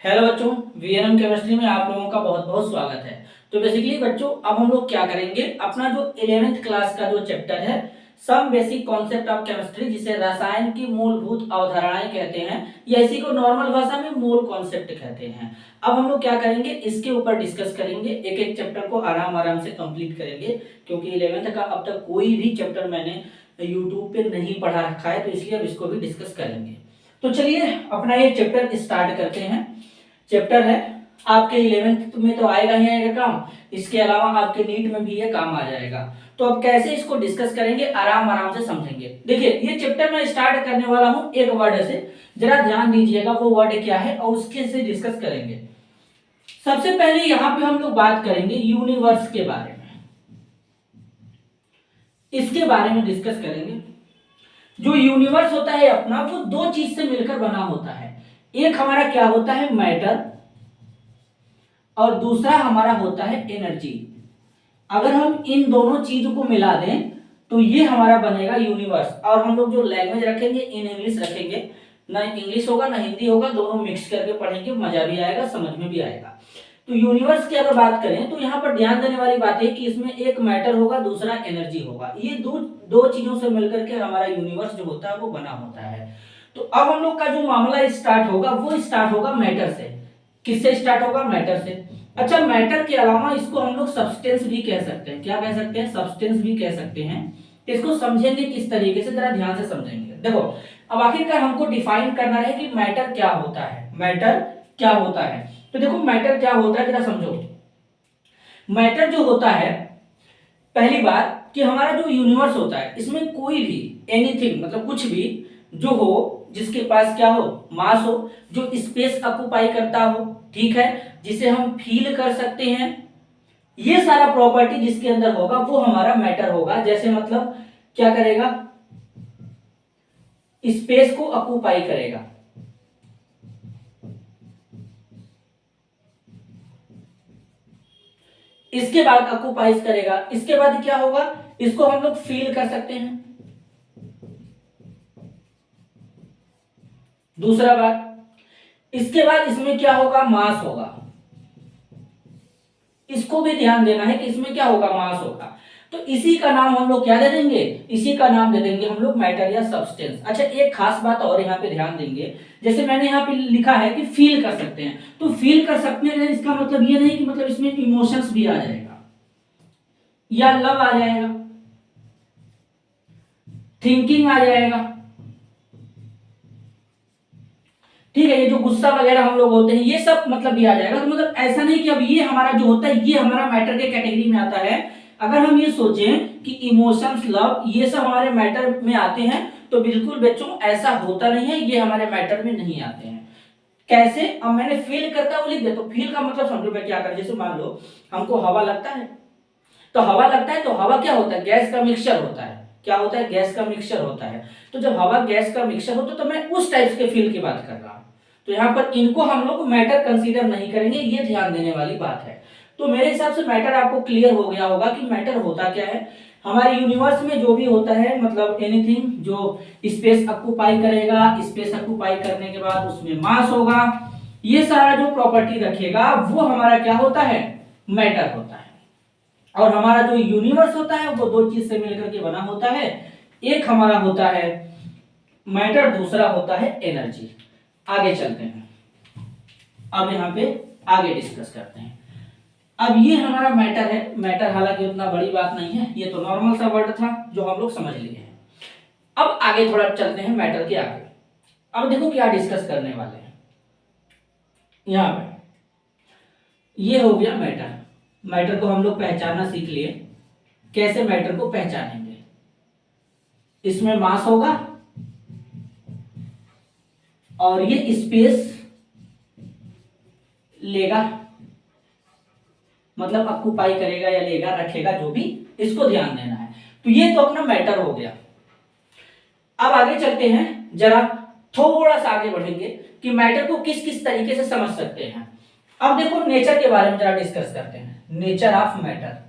Hello बच्चों, VNM chemistry में आप लोगों का बहुत बहुत स्वागत है। तो बेसिकली बच्चों, अब हम लोग क्या करेंगे, अपना जो 11th क्लास का जो चैप्टर है some basic concept of chemistry, जिसे रसायन की मूलभूत अवधारणाएं कहते हैं या इसी को नॉर्मल भाषा में मूल कॉन्सेप्ट कहते हैं। अब हम लोग क्या करेंगे, इसके ऊपर डिस्कस करेंगे, एक एक चैप्टर को आराम आराम से कंप्लीट करेंगे, क्योंकि 11th का अब तक कोई भी चैप्टर मैंने यूट्यूब पे नहीं पढ़ा रखा है, तो इसलिए अब इसको भी डिस्कस करेंगे। तो चलिए अपना ये चैप्टर स्टार्ट करते हैं। चैप्टर है आपके 11th में तो आएगा ही आएगा काम, इसके अलावा आपके नीट में भी ये काम आ जाएगा। तो अब कैसे इसको डिस्कस करेंगे, आराम आराम से समझेंगे। देखिए, ये चैप्टर मैं स्टार्ट करने वाला हूं एक वर्ड से, जरा ध्यान दीजिएगा वो वर्ड क्या है और उसके से डिस्कस करेंगे। सबसे पहले यहां पे हम लोग बात करेंगे यूनिवर्स के बारे में, इसके बारे में डिस्कस करेंगे। जो यूनिवर्स होता है अपना, वो दो चीज से मिलकर बना होता है। एक हमारा क्या होता है, मैटर, और दूसरा हमारा होता है एनर्जी। अगर हम इन दोनों चीजों को मिला दें तो ये हमारा बनेगा यूनिवर्स। और हम लोग जो लैंग्वेज रखेंगे इन इंग्लिश रखेंगे, ना इंग्लिश होगा ना हिंदी होगा, दोनों मिक्स करके पढ़ेंगे, मजा भी आएगा, समझ में भी आएगा। तो यूनिवर्स की अगर बात करें तो यहाँ पर ध्यान देने वाली बात है कि इसमें एक मैटर होगा, दूसरा एनर्जी होगा। ये दो चीजों से मिलकर के हमारा यूनिवर्स जो होता है वो बना होता है। तो अब हम लोग का जो मामला स्टार्ट होगा वो स्टार्ट होगा मैटर से। किससे स्टार्ट होगा, मैटर से। अच्छा, मैटर के अलावा इसको हम लोग सब्सटेंस भी कह सकते हैं। क्या कह सकते हैं, सब्सटेंस भी कह सकते हैं। इसको समझेंगे किस तरीके से, जरा ध्यान से समझेंगे। देखो, अब आखिरकार हमको डिफाइन करना है कि मैटर क्या होता है। मैटर क्या होता है, तो देखो मैटर क्या होता है, जरा समझो। मैटर जो होता है, पहली बात कि हमारा जो यूनिवर्स होता है इसमें कोई भी एनीथिंग, मतलब कुछ भी जो हो, जिसके पास क्या हो, मास हो, जो स्पेस ऑक्युपाई करता हो, ठीक है, जिसे हम फील कर सकते हैं, ये सारा प्रॉपर्टी जिसके अंदर होगा वो हमारा मैटर होगा। जैसे मतलब क्या करेगा, स्पेस को ऑक्युपाई करेगा। इसके बाद ऑक्युपाइज करेगा, इसके बाद क्या होगा, इसको हम लोग फील कर सकते हैं। दूसरा बात, इसके बाद इसमें क्या होगा, मास होगा। इसको भी ध्यान देना है कि इसमें क्या होगा, मास होगा। तो इसी का नाम हम लोग क्या दे देंगे, इसी का नाम दे देंगे हम लोग मैटर या सब्सटेंस। अच्छा, एक खास बात और यहाँ पे ध्यान देंगे, जैसे मैंने यहाँ पे लिखा है कि फील कर सकते हैं, तो फील कर सकते हैं इसका मतलब ये नहीं कि मतलब इसमें इमोशंस भी आ जाएगा या लव आ जाएगा, थिंकिंग आ जाएगा, ठीक है, ये जो गुस्सा वगैरह हम लोग होते हैं ये सब मतलब ये आ जाएगा। तो मतलब ऐसा नहीं कि अब ये हमारा जो होता है ये हमारा मैटर के कैटेगरी में आता है। अगर हम ये सोचें कि इमोशंस, लव, ये सब हमारे मैटर में आते हैं, तो बिल्कुल बच्चों ऐसा होता नहीं है, ये हमारे मैटर में नहीं आते हैं। कैसे, अब मैंने फील करता वो लिख दिया, तो फील का मतलब समझो मैं क्या करें। जैसे मान लो हमको हवा लगता है, तो हवा लगता है, तो हवा क्या होता है, गैस का मिक्सचर होता है। क्या होता है, गैस का मिक्सचर होता है। तो जब हवा गैस का मिक्सचर होता है तो मैं उस टाइप के फील की बात कर रहा हूं। तो यहाँ पर इनको हम लोग मैटर कंसीडर नहीं करेंगे, ये ध्यान देने वाली बात है। तो मेरे हिसाब से मैटर आपको क्लियर हो गया होगा कि मैटर होता क्या है। हमारे यूनिवर्स में जो भी होता है, मतलब एनीथिंग जो स्पेस ऑक्युपाई करेगा, स्पेस ऑक्युपाई करने के बाद उसमें मास होगा, ये सारा जो प्रॉपर्टी रखेगा वो हमारा क्या होता है, मैटर होता है। और हमारा जो यूनिवर्स होता है वो दो चीज से मिलकर के बना होता है। एक हमारा होता है मैटर, दूसरा होता है एनर्जी। आगे चलते हैं, अब यहाँ पे आगे डिस्कस करते हैं। अब ये हमारा मैटर है। मैटर हालांकि उतना बड़ी बात नहीं है, ये तो नॉर्मल सा वर्ड था जो हम लोग समझ लिए हैं। अब आगे थोड़ा चलते हैं मैटर के आगे। अब देखो क्या डिस्कस करने वाले हैं। यहाँ पे ये हो गया मैटर। मैटर को हम लोग पहचानना सीख लिए। कैसे मैटर को पहचानेंगे, इसमें मास होगा और ये स्पेस लेगा, मतलब ऑक्युपाई करेगा या लेगा, रखेगा, जो भी, इसको ध्यान देना है। तो ये तो अपना मैटर हो गया। अब आगे चलते हैं, जरा थोड़ा सा आगे बढ़ेंगे कि मैटर को किस किस तरीके से समझ सकते हैं। अब देखो नेचर के बारे में जरा डिस्कस करते हैं, नेचर ऑफ मैटर।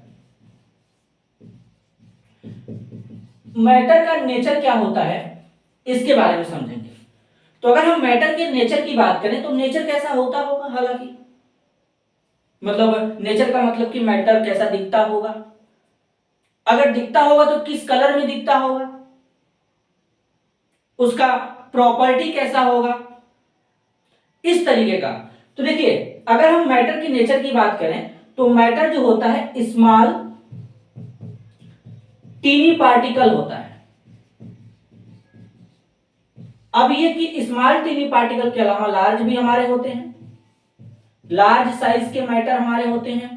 मैटर का नेचर क्या होता है इसके बारे में समझेंगे। तो अगर हम मैटर के नेचर की बात करें तो नेचर कैसा होता होगा, हालांकि मतलब नेचर का मतलब कि मैटर कैसा दिखता होगा, अगर दिखता होगा तो किस कलर में दिखता होगा, उसका प्रॉपर्टी कैसा होगा, इस तरीके का। तो देखिए अगर हम मैटर की नेचर की बात करें तो मैटर जो होता है स्मॉल टीनी पार्टिकल होता है। अब ये कि स्मॉल टीनी पार्टिकल के अलावा लार्ज भी हमारे होते हैं, लार्ज साइज के मैटर हमारे होते हैं।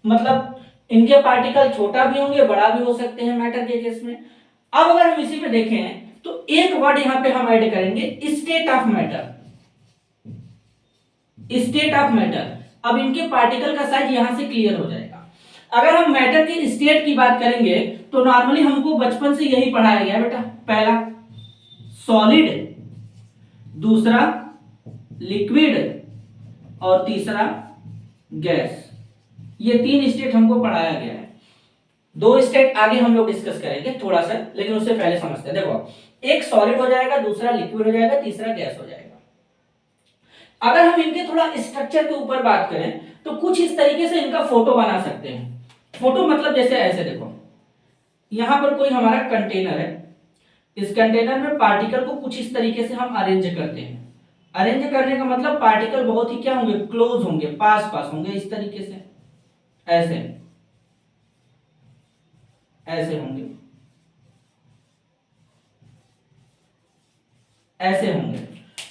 मतलब इनके पार्टिकल छोटा भी होंगे, बड़ा भी हो सकते हैं मैटर के केस में। अब अगर हम इसी में देखें तो एक वर्ड यहां पे हम ऐड करेंगे, state of matter. State of matter, अब इनके पार्टिकल का साइज यहां से क्लियर हो जाएगा। अगर हम मैटर के स्टेट की बात करेंगे तो नॉर्मली हमको बचपन से यही पढ़ाया गया बेटा, पहला सॉलिड, दूसरा लिक्विड और तीसरा गैस। ये तीन स्टेट हमको पढ़ाया गया है। दो स्टेट आगे हम लोग डिस्कस करेंगे थोड़ा सा, लेकिन उससे पहले समझते हैं। देखो एक सॉलिड हो जाएगा, दूसरा लिक्विड हो जाएगा, तीसरा गैस हो जाएगा। अगर हम इनके थोड़ा स्ट्रक्चर के ऊपर बात करें तो कुछ इस तरीके से इनका फोटो बना सकते हैं। फोटो मतलब जैसे ऐसे देखो, यहां पर कोई हमारा कंटेनर है, इस कंटेनर में पार्टिकल को कुछ इस तरीके से हम अरेंज करते हैं। अरेंज करने का मतलब पार्टिकल बहुत ही क्या होंगे, क्लोज होंगे, पास पास होंगे, इस तरीके से ऐसे ऐसे होंगे, ऐसे होंगे।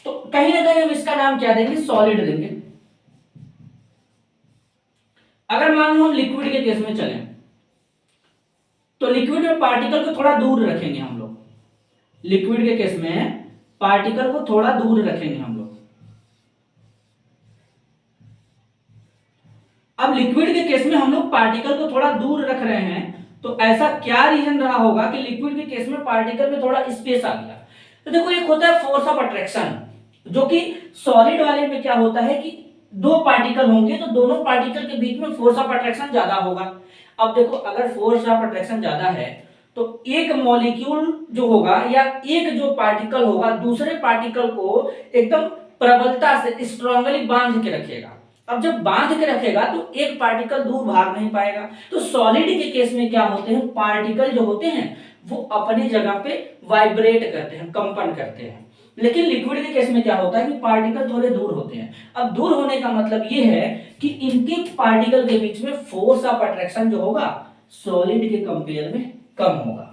तो कहीं ना कहीं हम इसका नाम क्या देंगे, सॉलिड देंगे। अगर मान लो हम लिक्विड के केस में चलें तो लिक्विड में पार्टिकल को थोड़ा दूर रखेंगे हम लोग। लिक्विड के केस में पार्टिकल को थोड़ा दूर रखेंगे हम लोग। अब लिक्विड के केस में हम लोग पार्टिकल को थोड़ा दूर रख रहे हैं, तो ऐसा क्या रीजन रहा होगा कि लिक्विड के केस में पार्टिकल में थोड़ा स्पेस आ गया। तो देखो एक होता है फोर्स ऑफ अट्रैक्शन, जो कि सॉलिड वाले में क्या होता है कि दो पार्टिकल होंगे तो दोनों पार्टिकल के बीच में फोर्स ऑफ अट्रैक्शन ज्यादा होगा। अब देखो अगर फोर्स ऑफ अट्रैक्शन ज्यादा है तो एक मॉलिक्यूल जो होगा या एक जो पार्टिकल होगा दूसरे पार्टिकल को एकदम प्रबलता से स्ट्रांगली बांध के रखेगा। अब जब बांध के रखेगा तो एक पार्टिकल दूर भाग नहीं पाएगा। तो सॉलिड के केस में क्या होते हैं, पार्टिकल जो होते हैं वो अपनी जगह पे वाइब्रेट करते हैं, कंपन करते हैं। लेकिन लिक्विड के केस में क्या होता है कि पार्टिकल थोड़े दूर होते हैं। अब दूर होने का मतलब ये है कि इनके पार्टिकल के बीच में फोर्स ऑफ अट्रैक्शन जो होगा सॉलिड के कंपेयर में कम होगा,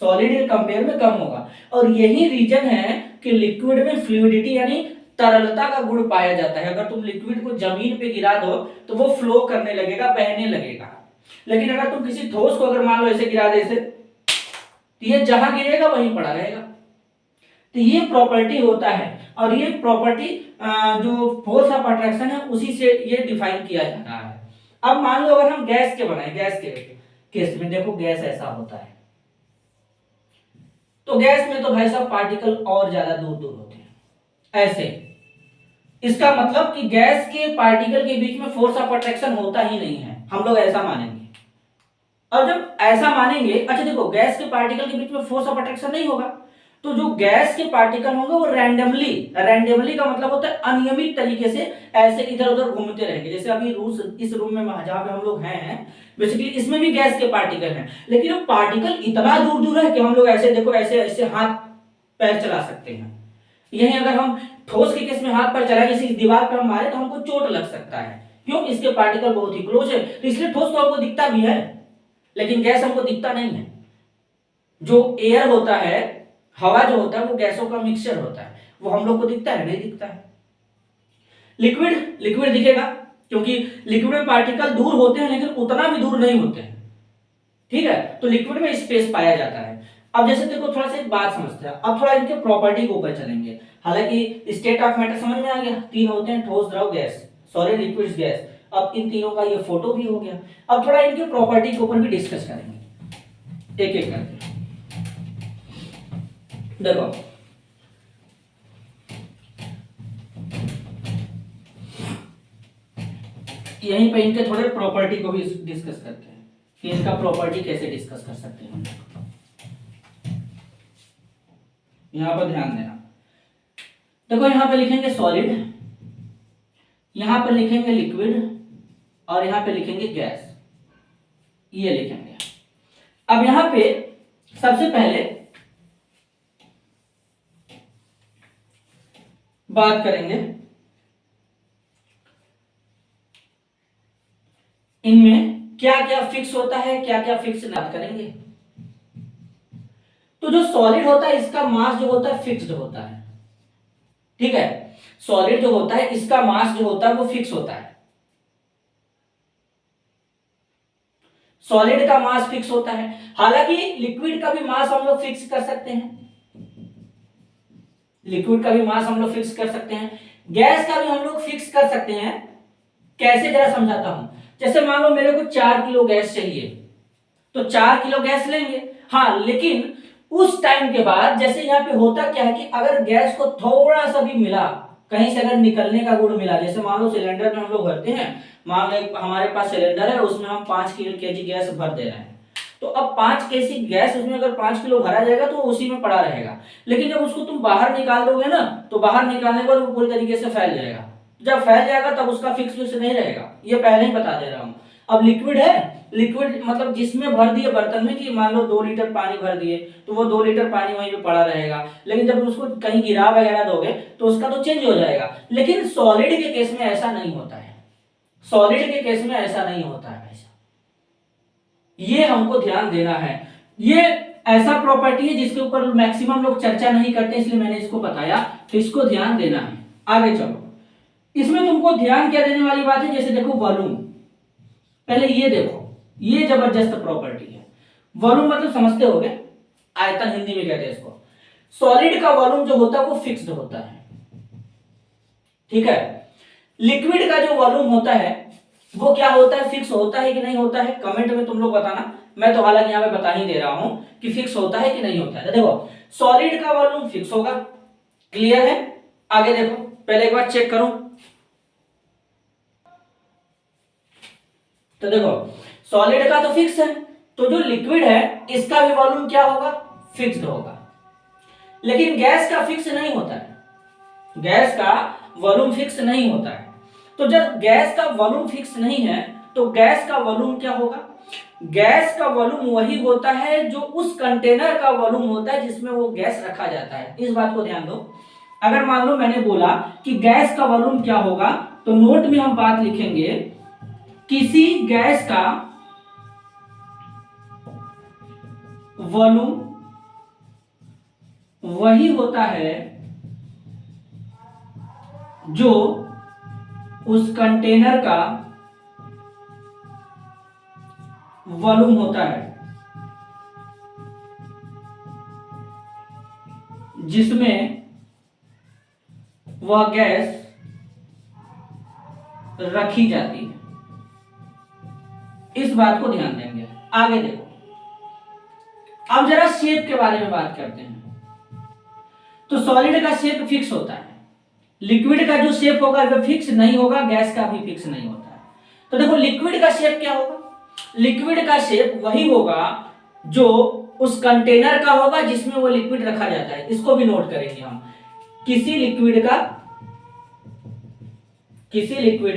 सॉलिड के कंपेयर में कम होगा। और यही रीजन है कि लिक्विड में फ्लूइडिटी यानी तरलता का गुण पाया जाता है। अगर तुम लिक्विड को जमीन पे गिरा दो तो वो फ्लो करने लगेगा, बहने लगेगा। लेकिन अगर तुम किसी ठोस को अगर मान लो ऐसे गिरा दे, तो ये जहां गिरेगा वहीं पड़ा रहेगा। तो ये प्रॉपर्टी होता है, और ये प्रॉपर्टी जो फोर्स ऑफ अट्रैक्शन है उसी से ये डिफाइन किया जा रहा है। अब मान लो अगर हम गैस के बनाए, गैस के केस में देखो गैस ऐसा होता है, तो गैस में तो भाई साहब पार्टिकल और ज्यादा दूर दूर होते हैं ऐसे। इसका मतलब कि गैस के पार्टिकल के बीच में फोर्स ऑफ अट्रैक्शन होता ही नहीं है, हम लोग ऐसा मानेंगे। और जब ऐसा मानेंगे, अच्छा देखो गैस के पार्टिकल के बीच में फोर्स ऑफ अट्रैक्शन नहीं होगा तो जो गैस के पार्टिकल होंगे वो रैंडमली, रैंडमली का मतलब होता है अनियमित तरीके से ऐसे इधर उधर घूमते रहेंगे। जैसे अभी इस रूम में जहां पे हम लोग हैं बेसिकली इसमें भी गैस के पार्टिकल हैं, लेकिन वो पार्टिकल इतना दूर दूर है कि हम लोग ऐसे देखो ऐसे ऐसे हाथ पैर चला सकते हैं। यही अगर हम ठोस के केस में हाथ पैर चला किसी दीवार पर हम मारे तो हमको चोट लग सकता है, क्यों, इसके पार्टिकल बहुत ही क्लोज है। तो इसलिए ठोस तो हमको दिखता भी है लेकिन गैस हमको दिखता नहीं है। जो एयर होता है, हवा जो होता है वो गैसों का मिक्सचर होता है, वो हम लोग को दिखता है, नहीं दिखता है। लिक्विड, लिक्विड दिखेगा क्योंकि लिक्विड में पार्टिकल दूर होते हैं लेकिन उतना भी दूर नहीं होते हैं, ठीक है। तो लिक्विड में स्पेस पाया जाता है। अब जैसे देखो थोड़ा सा एक बात समझते हैं, अब थोड़ा इनके प्रॉपर्टी के ऊपर चलेंगे। हालांकि स्टेट ऑफ मैटर समझ में आ गया, तीन होते हैं, ठोस, द्रव, गैस, सॉलिड, लिक्विड, गैस। अब इन तीनों का ये फोटो भी हो गया। अब थोड़ा इनके प्रॉपर्टी के ऊपर भी डिस्कस करेंगे एक एक करके। देखो यहीं पे इनके थोड़े प्रॉपर्टी को भी डिस्कस करते हैं। कि इसका प्रॉपर्टी कैसे डिस्कस कर सकते हैं हम। यहां पर ध्यान देना, देखो यहां पे लिखेंगे सॉलिड, यहां पर लिखेंगे लिक्विड और यहां पे लिखेंगे गैस, ये लिखेंगे। अब यहां पे सबसे पहले बात करेंगे इनमें क्या क्या फिक्स होता है, क्या क्या फिक्स नहीं करेंगे। तो जो सॉलिड होता है इसका मास जो होता है फिक्स्ड होता है, ठीक है। सॉलिड जो होता है इसका मास जो होता है वो फिक्स होता है, सॉलिड का मास फिक्स होता है। हालांकि लिक्विड का भी मास हम लोग फिक्स कर सकते हैं, लिक्विड का भी मास हम लोग फिक्स कर सकते हैं, गैस का भी हम लोग फिक्स कर सकते हैं। कैसे जरा समझाता हूं। जैसे मान लो मेरे को 4 किलो गैस चाहिए, तो 4 किलो गैस लेंगे। हाँ, लेकिन उस टाइम के बाद जैसे यहाँ पे होता क्या है कि अगर गैस को थोड़ा सा भी मिला, कहीं से अगर निकलने का गुण मिला, जैसे मान लो सिलेंडर में हम लोग भरते हैं, मान लो हमारे पास सिलेंडर है, उसमें हम 5 केजी गैस भर दे रहे हैं, तो अब 5 केजी गैस उसमें अगर 5 किलो भरा जाएगा तो उसी में पड़ा रहेगा। लेकिन जब उसको तुम बाहर निकाल दोगे ना, तो बाहर निकालने के बाद वो पूरी तरीके से फैल जाएगा। जब फैल जाएगा तब उसका फिक्स नहीं रहेगा, ये पहले ही बता दे रहा हूं। अब लिक्विड है, लिक्विड मतलब जिसमें भर दिए बर्तन में, कि मान लो 2 लीटर पानी भर दिए, तो वो 2 लीटर पानी वहीं पे पड़ा रहेगा। लेकिन जब उसको कहीं गिरा वगैरह दोगे तो उसका तो चेंज हो जाएगा। लेकिन सॉलिड के केस में ऐसा नहीं होता है, सॉलिड के केस में ऐसा नहीं होता है ऐसा, ये हमको ध्यान देना है। ये ऐसा प्रॉपर्टी है जिसके ऊपर मैक्सिमम लोग चर्चा नहीं करते, इसलिए मैंने इसको बताया, तो इसको ध्यान देना है। आगे चलो, इसमें तुमको ध्यान क्या देने वाली बात है, जैसे देखो वॉल्यूम, पहले ये देखो, ये जबरदस्त प्रॉपर्टी है। वॉल्यूम मतलब समझते होगे, आयतन हिंदी में कहते हैं इसको। सॉलिड का वॉल्यूम जो होता है वो फिक्स्ड होता है, ठीक है। लिक्विड का जो वॉल्यूम होता है वो क्या होता है, फिक्स होता है कि नहीं होता है, कमेंट में तुम लोग बताना। मैं तो हालांकि यहां पे बता ही दे रहा हूं कि फिक्स होता है कि नहीं होता है। देखो सॉलिड का वॉल्यूम फिक्स होगा, क्लियर है। आगे देखो, पहले एक बार चेक करो, तो देखो सॉलिड का तो फिक्स है, तो जो लिक्विड है इसका भी वॉल्यूम क्या होगा, फिक्स्ड होगा। लेकिन गैस का फिक्स नहीं होता है, गैस का वॉल्यूम फिक्स नहीं होता है। तो जब गैस का वॉल्यूम फिक्स नहीं है तो गैस का वॉल्यूम क्या होगा, गैस का वॉल्यूम वही होता है जो उस कंटेनर का वॉल्यूम होता है जिसमें वो गैस रखा जाता है। इस बात को ध्यान दो। अगर मान लो मैंने बोला कि गैस का वॉल्यूम क्या होगा, तो नोट में हम बात लिखेंगे, किसी गैस का वॉल्यूम वही होता है जो उस कंटेनर का वॉल्यूम होता है जिसमें वह गैस रखी जाती है। इस बात को ध्यान देंगे। आगे देखो, अब जरा शेप के बारे में बात करते हैं। तो सॉलिड का शेप फिक्स होता है, लिक्विड का जो शेप होगा वो फिक्स नहीं होगा, गैस का भी फिक्स नहीं होता है। तो देखो लिक्विड का शेप क्या होगा, लिक्विड का शेप वही होगा जो उस कंटेनर का होगा जिसमें वो लिक्विड रखा जाता है। इसको भी नोट करेंगे हम, किसी लिक्विड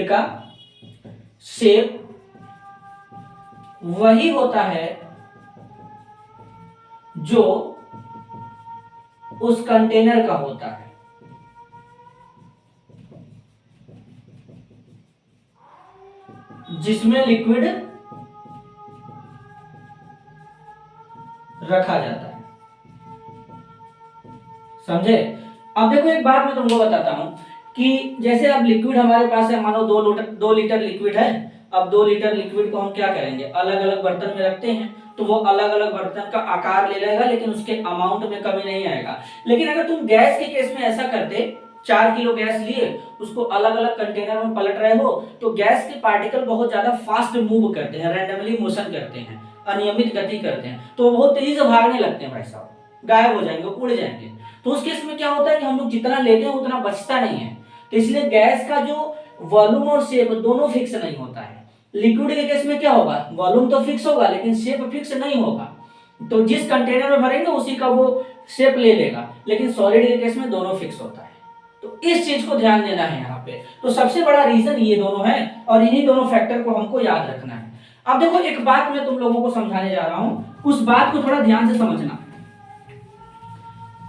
का शेप वही होता है जो उस कंटेनर का होता है। जिसमें लिक्विड रखा जाता है, समझे। अब देखो एक बात मैं तुमको बताता हूं कि जैसे अब लिक्विड हमारे पास है, मानो 2 लीटर लिक्विड है। अब 2 लीटर लिक्विड को हम क्या करेंगे, अलग अलग बर्तन में रखते हैं, तो वो अलग अलग बर्तन का आकार ले लेगा, लेकिन उसके अमाउंट में कमी नहीं आएगा। लेकिन अगर तुम गैस के केस में ऐसा करते, 4 किलो गैस लिए, उसको अलग अलग कंटेनर में पलट रहे हो, तो गैस के पार्टिकल बहुत ज्यादा फास्ट मूव करते हैं, रैंडमली मोशन करते हैं, अनियमित गति करते हैं, तो बहुत तेजी से भागने लगते हैं भाई साहब, गायब हो जाएंगे, उड़ जाएंगे। तो उस केस में क्या होता है कि हम लोग जितना लेते हैं उतना बचता नहीं है। तो इसलिए गैस का जो वॉल्यूम और शेप दोनों फिक्स नहीं होता है। लिक्विड के केस में क्या होगा, वॉल्यूम तो फिक्स होगा लेकिन शेप फिक्स नहीं होगा, तो जिस कंटेनर में भरेंगे उसी का वो शेप ले लेगा, लेकिन सॉलिड के केस में दोनों फिक्स होता है। तो इस चीज को ध्यान देना है यहाँ पे। तो सबसे बड़ा रीजन ये दोनों है और इन्हीं दोनों फैक्टर को हमको याद रखना है। अब देखो एक बात मैं तुम लोगों को समझाने जा रहा हूं, उस बात को थोड़ा ध्यान से समझना,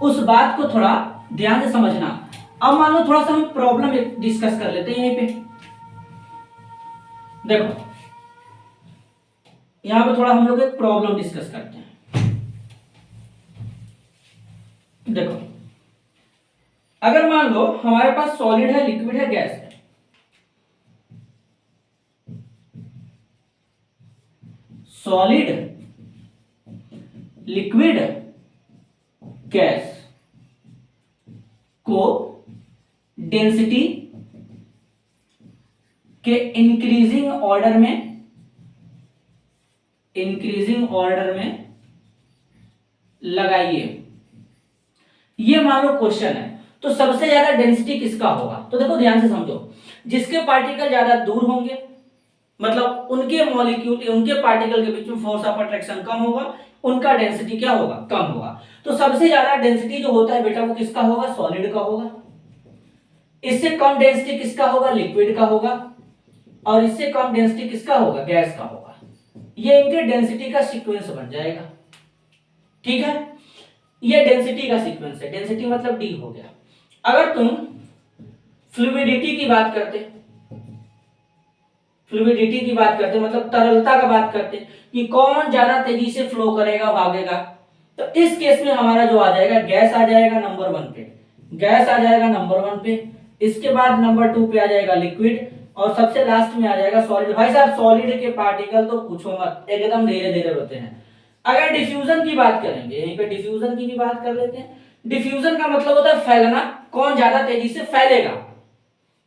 उस बात को थोड़ा ध्यान से समझना। अब मान लो थोड़ा सा हम प्रॉब्लम डिस्कस कर लेते हैं यहीं पे। देखो यहां पे थोड़ा हम लोग एक प्रॉब्लम डिस्कस करते हैं। देखो अगर मान लो हमारे पास सॉलिड है, लिक्विड है, गैस है। सॉलिड, लिक्विड, गैस को डेंसिटी के इंक्रीजिंग ऑर्डर में लगाइए। ये मान लो क्वेश्चन है। तो सबसे ज्यादा डेंसिटी किसका होगा? तो देखो ध्यान से समझो, जिसके पार्टिकल ज्यादा दूर होंगे, मतलब उनके मॉलिक्यूल, उनके पार्टिकल के बीच में फोर्स ऑफ अट्रैक्शन कम होगा, उनका डेंसिटी क्या होगा? कम होगा। तो सबसे ज्यादा डेंसिटी जो होता है बेटा वो किसका होगा? सॉलिड का होगा। इससे कम डेंसिटी किसका होगा? लिक्विड का होगा। और इससे कम डेंसिटी किसका होगा? गैस का होगा। ये इनके डेंसिटी का सीक्वेंस बन जाएगा। ठीक है, ये डेंसिटी का सीक्वेंस है। डेंसिटी मतलब डी हो गया। अगर तुम फ्लूइडिटी की बात करते, फ्लूइडिटी की बात करते मतलब तरलता का बात करते कि कौन ज्यादा तेजी से फ्लो करेगा, भागेगा, तो इस केस में हमारा जो आ जाएगा, गैस आ जाएगा नंबर 1 पे, गैस आ जाएगा नंबर 1 पे। इसके बाद नंबर 2 पे आ जाएगा लिक्विड और सबसे लास्ट में आ जाएगा सॉलिड। भाई साहब सॉलिड के पार्टिकल तो पूछो मत, एकदम धीरे धीरे होते हैं। अगर डिफ्यूजन की बात करेंगे, यहीं पे डिफ्यूजन की भी बात कर लेते हैं। डिफ्यूजन का मतलब होता है फैलना, कौन ज्यादा तेजी से फैलेगा।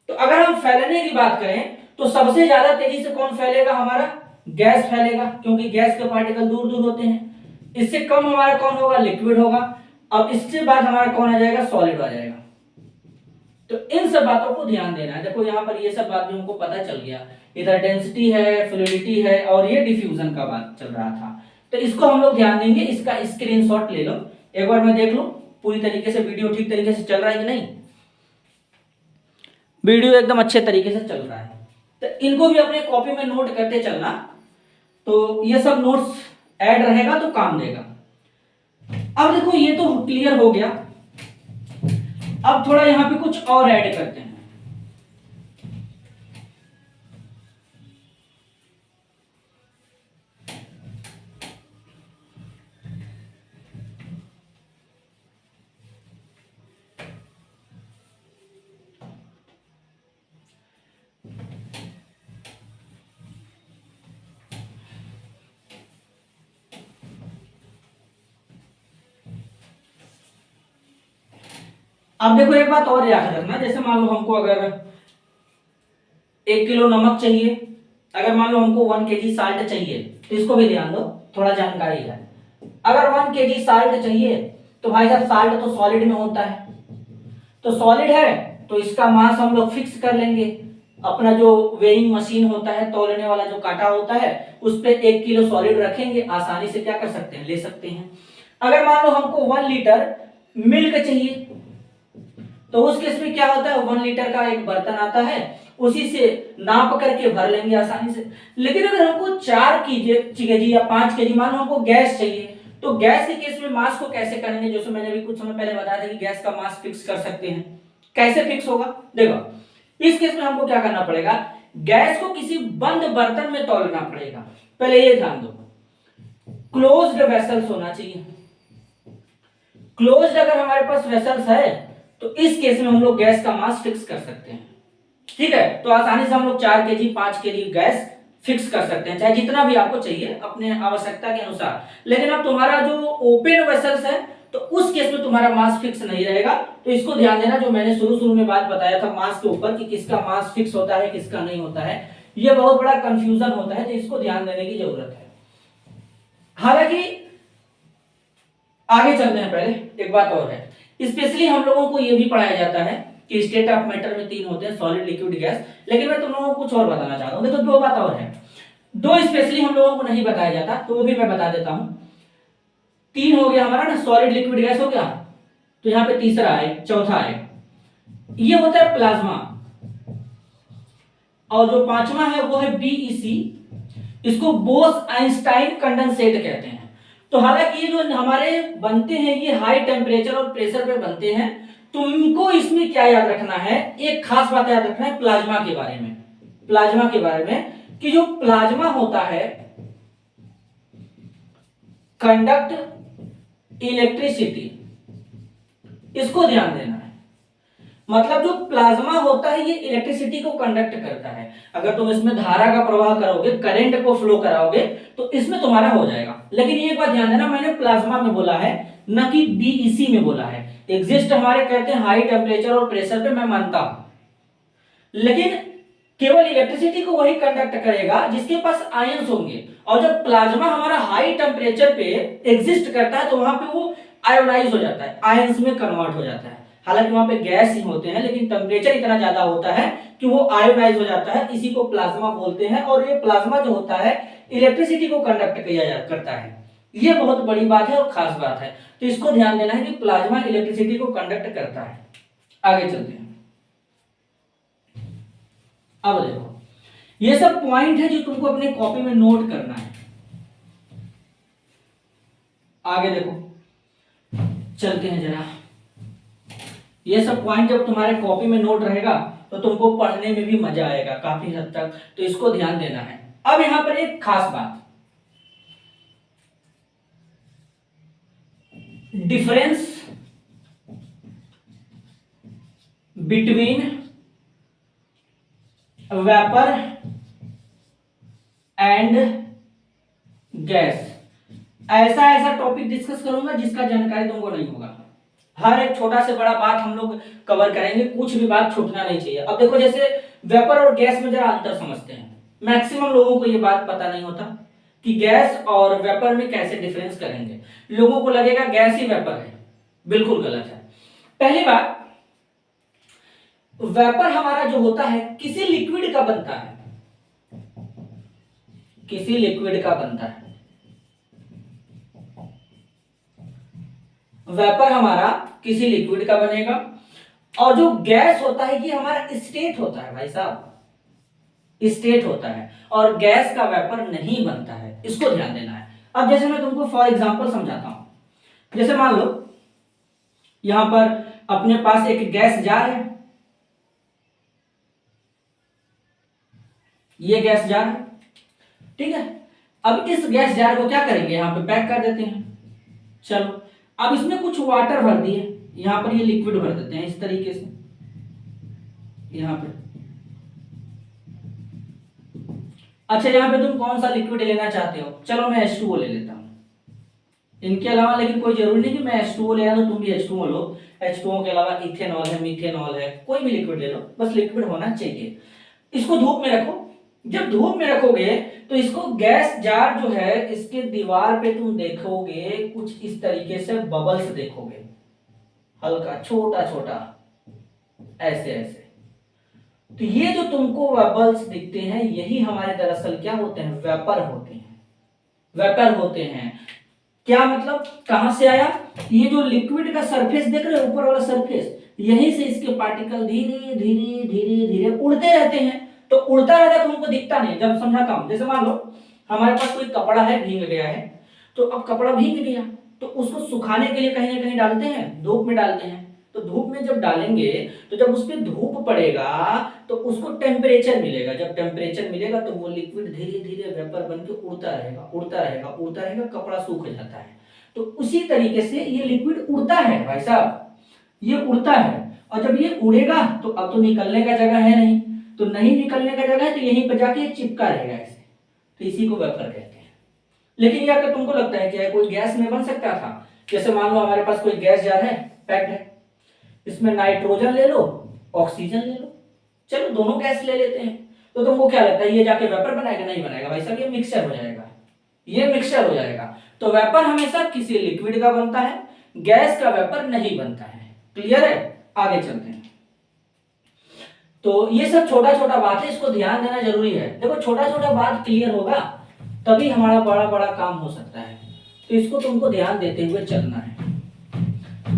तो अगर हम फैलने की बात करें तो सबसे ज्यादा तेजी से कौन फैलेगा? हमारा गैस फैलेगा, क्योंकि गैस के पार्टिकल दूर दूर होते हैं। इससे कम हमारा कौन होगा? लिक्विड होगा। अब इसके बाद हमारा कौन आ जाएगा? सॉलिड आ जाएगा। तो इन सब बातों को ध्यान देना है। देखो यहाँ पर ये सब बात भी हमको पता चल गया, इधर डेंसिटी है, फ्लूइडिटी है और ये डिफ्यूजन का बात चल रहा था। तो इसको हम लोग ध्यान देंगे। इसका स्क्रीनशॉट ले लो, एक बार मैं देख लूं पूरी तरीके से वीडियो ठीक तरीके से चल रहा है कि नहीं। वीडियो एकदम अच्छे तरीके से चल रहा है, तो इनको भी अपने कॉपी में नोट करते चलना। तो ये सब नोट्स ऐड रहेगा तो काम देगा। अब देखो ये तो क्लियर हो गया। अब थोड़ा यहां पे कुछ और ऐड करते हैं। अब देखो एक बात और याद रखना, जैसे मान लो हमको अगर 1 किलो नमक चाहिए, अगर मान लो हमको 1 kg साल्ट चाहिए, तो इसको भी ध्यान दो, थोड़ा जानकारी है। अगर 1 kg साल्ट चाहिए तो भाई साहब साल्ट तो सॉलिड में होता है, तो सॉलिड है तो इसका मास हम लोग फिक्स कर लेंगे। अपना जो वेइंग मशीन होता है, तौलने वाला जो कांटा होता है, उस पे 1 किलो सॉलिड रखेंगे, आसानी से क्या कर सकते हैं? ले सकते हैं। अगर मान लो हमको 1 लीटर मिल्क चाहिए, तो उस केस में क्या होता है? 1 लीटर का एक बर्तन आता है, उसी से नाप करके भर लेंगे आसानी से। लेकिन अगर हमको 4 kg या 5 kg मान लो हमको गैस चाहिए, तो गैस के केस में मास को कैसे करेंगे? जैसे मैंने अभी कुछ समय पहले बताया था कि गैस का मास फिक्स कर सकते हैं। कैसे फिक्स होगा? देखो इस केस में हमको क्या करना पड़ेगा, गैस को किसी बंद बर्तन में तौलना पड़ेगा। पहले ये ध्यान दो, क्लोज्ड वेसल्स होना चाहिए। क्लोज्ड अगर हमारे पास वेसल्स है तो इस केस में हम लोग गैस का मास फिक्स कर सकते हैं। ठीक है, तो आसानी से हम लोग 4 kg 5 kg गैस फिक्स कर सकते हैं, चाहे जितना भी आपको चाहिए अपने आवश्यकता के अनुसार। लेकिन अब तुम्हारा जो ओपन वेसल्स है तो उस केस में तुम्हारा मास फिक्स नहीं रहेगा। तो इसको ध्यान देना, जो मैंने शुरू में बात बताया था मास के ऊपर कि किसका मास फिक्स होता है किसका नहीं होता है, यह बहुत बड़ा कंफ्यूजन होता है, तो इसको ध्यान देने की जरूरत है। हालांकि आगे चलते हैं, पहले एक बात और है, स्पेशली हम लोगों को यह भी पढ़ाया जाता है कि स्टेट ऑफ मैटर में 3 होते हैं, सॉलिड, लिक्विड, गैस। लेकिन मैं तुम लोगों को कुछ और बताना चाहता हूं। देखो 2 बात और है। दो स्पेशली हम लोगों को नहीं बताया जाता, तो वो भी मैं बता देता हूं। तीन हो गया हमारा ना, सॉलिड लिक्विड गैस हो गया, तो यहां पे तीसरा है, चौथा है, ये होता है प्लाज्मा। और जो पांचवा है वो है बीईसी, इसको बोस आइंस्टाइन कंडेंसेट कहते हैं। तो हालांकि ये जो हमारे बनते हैं ये हाई टेम्परेचर और प्रेशर पे बनते हैं। तुमको इसमें क्या याद रखना है, एक खास बात याद रखना है प्लाज्मा के बारे में, प्लाज्मा के बारे में, कि जो प्लाज्मा होता है कंडक्ट इलेक्ट्रिसिटी, इसको ध्यान देना है। मतलब जो प्लाज्मा होता है ये इलेक्ट्रिसिटी को कंडक्ट करता है। अगर तुम इसमें धारा का प्रवाह करोगे, करंट को फ्लो कराओगे, तो इसमें तुम्हारा हो जाएगा। लेकिन ये एक बात ध्यान देना, मैंने प्लाज्मा में बोला है, न कि बीईसी में बोला है। एग्जिस्ट हमारे कहते हैं हाई टेम्परेचर और प्रेशर पे, मैं मानता हूं, लेकिन केवल इलेक्ट्रिसिटी को वही कंडक्ट करेगा जिसके पास आयंस होंगे। और जब प्लाज्मा हमारा हाई टेम्परेचर पे एग्जिस्ट करता है तो वहां पे वो आयोनाइज हो जाता है, आयंस में कन्वर्ट हो जाता है। हालांकि वहां पे गैस ही होते हैं, लेकिन टेम्परेचर इतना ज्यादा होता है कि वो आयोनाइज हो जाता है, इसी को प्लाज्मा बोलते हैं। और ये प्लाज्मा जो होता है इलेक्ट्रिसिटी को कंडक्ट करता है। ये बहुत बड़ी बात है और खास बात है, तो इसको ध्यान देना है कि प्लाज्मा इलेक्ट्रिसिटी को कंडक्ट करता है। आगे चलते हैं। अब देखो, ये सब पॉइंट है जो तुमको अपने कॉपी में नोट करना है। आगे देखो, चलते हैं जरा। ये सब पॉइंट जब तुम्हारे कॉपी में नोट रहेगा तो तुमको पढ़ने में भी मजा आएगा काफी हद तक, तो इसको ध्यान देना है। अब यहां पर एक खास बात, difference between vapour and gas, ऐसा ऐसा टॉपिक डिस्कस करूंगा जिसका जानकारी तुमको नहीं होगा। हर एक छोटा से बड़ा बात हम लोग कवर करेंगे, कुछ भी बात छूटना नहीं चाहिए। अब देखो, जैसे वेपर और गैस में जरा अंतर समझते हैं। मैक्सिमम लोगों को ये बात पता नहीं होता कि गैस और वेपर में कैसे डिफरेंस करेंगे। लोगों को लगेगा गैस ही वेपर है, बिल्कुल गलत है। पहली बात, वेपर हमारा जो होता है किसी लिक्विड का बनता है, किसी लिक्विड का बनता है। वेपर हमारा किसी लिक्विड का बनेगा। और जो गैस होता है ये हमारा स्टेट होता है भाई साहब, स्टेट होता है। और गैस का वेपर नहीं बनता है, इसको ध्यान देना है। अब जैसे मैं तुमको फॉर एग्जांपल समझाता हूं। जैसे मान लो यहां पर अपने पास एक गैस जार है, ये गैस जार है, ठीक है। अब इस गैस जार को क्या करेंगे, यहां पे पैक कर देते हैं। चलो, अब इसमें कुछ वाटर भर दिए, यहां पर ये लिक्विड भर देते हैं इस तरीके से, यहां पे। अच्छा, यहां पे तुम कौन सा लिक्विड लेना चाहते हो? चलो मैं H2O ले लेता हूं। इनके अलावा लेकिन कोई जरूरी नहीं कि मैं H2O ले तो तुम भी H2O लो। H2O के अलावा इथेनॉल है, मीथेनॉल है, कोई भी लिक्विड ले लो, बस लिक्विड होना चाहिए। इसको धूप में रखो। जब धूप में रखोगे तो इसको गैस जार जो है इसके दीवार पे तुम देखोगे कुछ इस तरीके से बबल्स देखोगे, हल्का छोटा छोटा, ऐसे ऐसे। तो ये जो तुमको बबल्स दिखते हैं यही हमारे दरअसल क्या होते हैं, वेपर होते हैं, वेपर होते हैं। क्या मतलब, कहां से आया? ये जो लिक्विड का सरफेस देख रहे हो, ऊपर वाला सरफेस, यहीं से इसके पार्टिकल धीरे धीरे धीरे धीरे उड़ते रहते हैं। तो उड़ता रहता है, तुमको दिखता नहीं। जब समझाता हूं, जैसे मान लो हमारे पास कोई कपड़ा है, भीग गया है, तो अब कपड़ा भीग गया तो उसको सुखाने के लिए कहीं ना कहीं डालते हैं, धूप में डालते हैं। तो धूप में जब डालेंगे तो जब उस पर धूप पड़ेगा तो उसको टेम्परेचर मिलेगा। जब टेम्परेचर मिलेगा तो वो लिक्विड धीरे धीरे वेपर बन के उड़ता रहेगा, उड़ता रहेगा, उड़ता रहेगा, कपड़ा सूख जाता है। तो उसी तरीके से ये लिक्विड उड़ता है भाई साहब, ये उड़ता है। और जब ये उड़ेगा तो अब तो निकलने का जगह है नहीं, तो नहीं निकलने का जगह है तो यहीं पर जाके चिपका रहेगा ऐसे, तो इसी को वेपर कहते हैं। लेकिन ये अगर तुमको लगता है कि कोई गैस में बन सकता था, जैसे मान लो हमारे पास कोई गैस जार है, पैक्ड है, इसमें नाइट्रोजन ले लो, ऑक्सीजन ले लो, चलो दोनों गैस ले लेते हैं, तो तुमको क्या लगता है ये जाके वेपर बनाएगा? नहीं बनाएगा भाई साहब, ये मिक्सचर हो जाएगा, ये मिक्सचर हो जाएगा। तो वेपर हमेशा किसी लिक्विड का बनता है, गैस का वेपर नहीं बनता है। क्लियर है? आगे चलते हैं। तो ये सब छोटा छोटा बात है, इसको ध्यान देना जरूरी है। देखो छोटा छोटा बात क्लियर होगा तभी हमारा बड़ा बड़ा काम हो सकता है, तो इसको तुमको ध्यान देते हुए चलना है।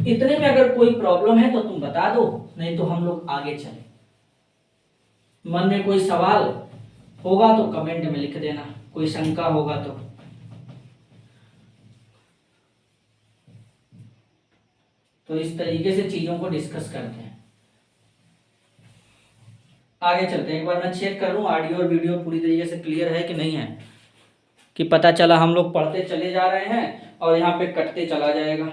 इतने में अगर कोई प्रॉब्लम है तो तुम बता दो, नहीं तो हम लोग आगे चले। मन में कोई सवाल होगा तो कमेंट में लिख देना, कोई शंका होगा तो इस तरीके से चीजों को डिस्कस करते हैं। आगे चलते हैं। एक बार मैं चेक कर लूं ऑडियो और वीडियो पूरी तरीके से क्लियर है कि नहीं है, कि पता चला हम लोग पढ़ते चले जा रहे हैं और यहाँ पे कटते चला जाएगा।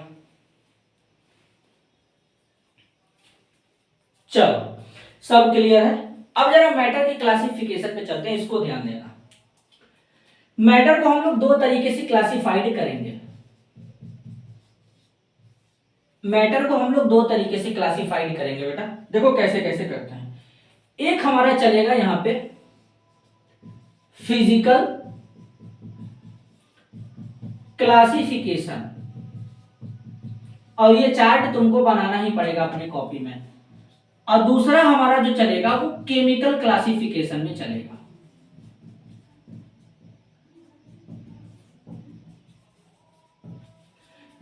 चलो सब क्लियर है। अब जरा मैटर की क्लासिफिकेशन पे चलते हैं, इसको ध्यान देना। मैटर को हम लोग दो तरीके से क्लासिफाइड करेंगे। मैटर को हम लोग दो तरीके से क्लासिफाइड करेंगे बेटा, देखो कैसे कैसे करते हैं। एक हमारा चलेगा यहां पे फिजिकल क्लासिफिकेशन, और ये चार्ट तुमको बनाना ही पड़ेगा अपने कॉपी में। और दूसरा हमारा जो चलेगा वो केमिकल क्लासिफिकेशन में चलेगा।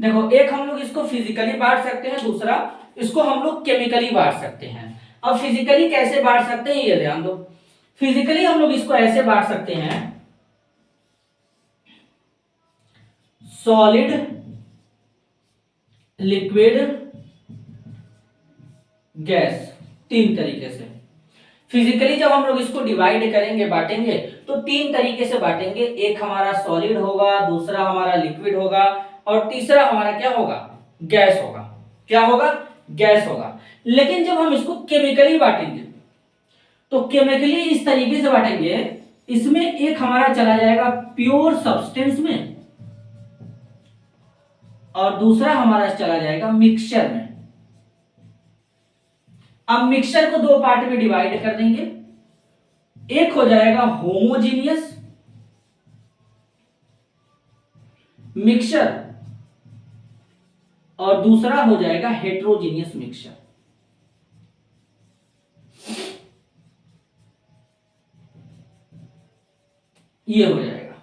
देखो एक हम लोग इसको फिजिकली बांट सकते हैं, दूसरा इसको हम लोग केमिकली बांट सकते हैं। अब फिजिकली कैसे बांट सकते हैं ये ध्यान दो। फिजिकली हम लोग इसको ऐसे बांट सकते हैं, सॉलिड, लिक्विड, गैस, तीन तरीके से। फिजिकली जब हम लोग इसको डिवाइड करेंगे, बांटेंगे, तो तीन तरीके से बांटेंगे। एक हमारा सॉलिड होगा, दूसरा हमारा लिक्विड होगा, और तीसरा हमारा क्या होगा, गैस होगा। क्या होगा, गैस होगा। लेकिन जब हम इसको केमिकली बांटेंगे तो केमिकली इस तरीके से बांटेंगे, इसमें एक हमारा चला जाएगा प्योर सब्सटेंस में और दूसरा हमारा चला जाएगा मिक्सचर में। अब मिक्सचर को दो पार्ट में डिवाइड कर देंगे, एक हो जाएगा होमोजीनियस मिक्सचर और दूसरा हो जाएगा हेट्रोजीनियस मिक्सचर। ये हो जाएगा।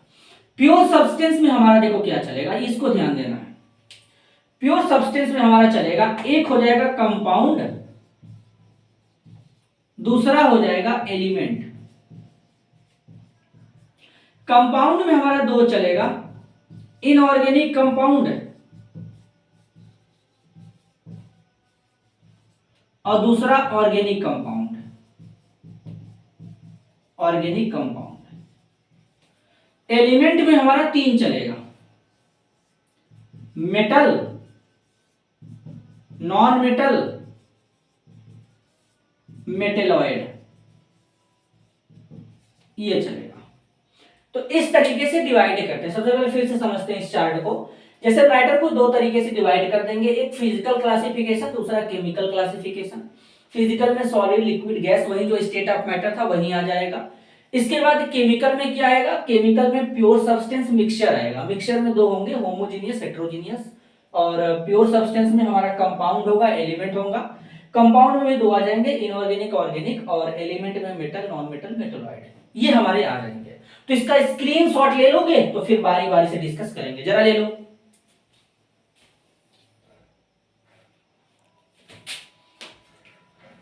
प्योर सब्सटेंस में हमारा देखो क्या चलेगा, इसको ध्यान देना है। प्योर सब्सटेंस में हमारा चलेगा, एक हो जाएगा कंपाउंड, दूसरा हो जाएगा एलिमेंट। कंपाउंड में हमारा दो चलेगा, इनऑर्गेनिक कंपाउंड और दूसरा organic compound. Organic compound. Element में हमारा तीन चलेगा, मेटल, नॉन मेटल, मेटेलॉइड, ये चलेगा। तो इस तरीके से डिवाइड करते हैं। सबसे पहले फिर से समझते हैं इस चार्ट को। जैसे मैटर को दो तरीके से डिवाइड कर देंगे, एक फिजिकल क्लासिफिकेशन, दूसरा केमिकल क्लासिफिकेशन। फिजिकल में सॉलिड, लिक्विड, गैस, वही जो स्टेट ऑफ मैटर था वही आ जाएगा। इसके बाद केमिकल में क्या आएगा, केमिकल में प्योर सब्सटेंस मिक्सचर आएगा। मिक्सचर में दो होंगे, होमोजीनियस, हेट्रोजीनियस। और प्योर सब्सटेंस में हमारा कंपाउंड होगा, एलिमेंट होगा। कंपाउंड में दो आ जाएंगे, इनऑर्गेनिक, ऑर्गेनिक, और एलिमेंट में मेटल, नॉन मेटल, मेटलॉइड। ये हमारे आ जाएंगे। तो इसका स्क्रीनशॉट ले लोगे तो फिर बारी बारी से डिस्कस करेंगे। जरा ले लो।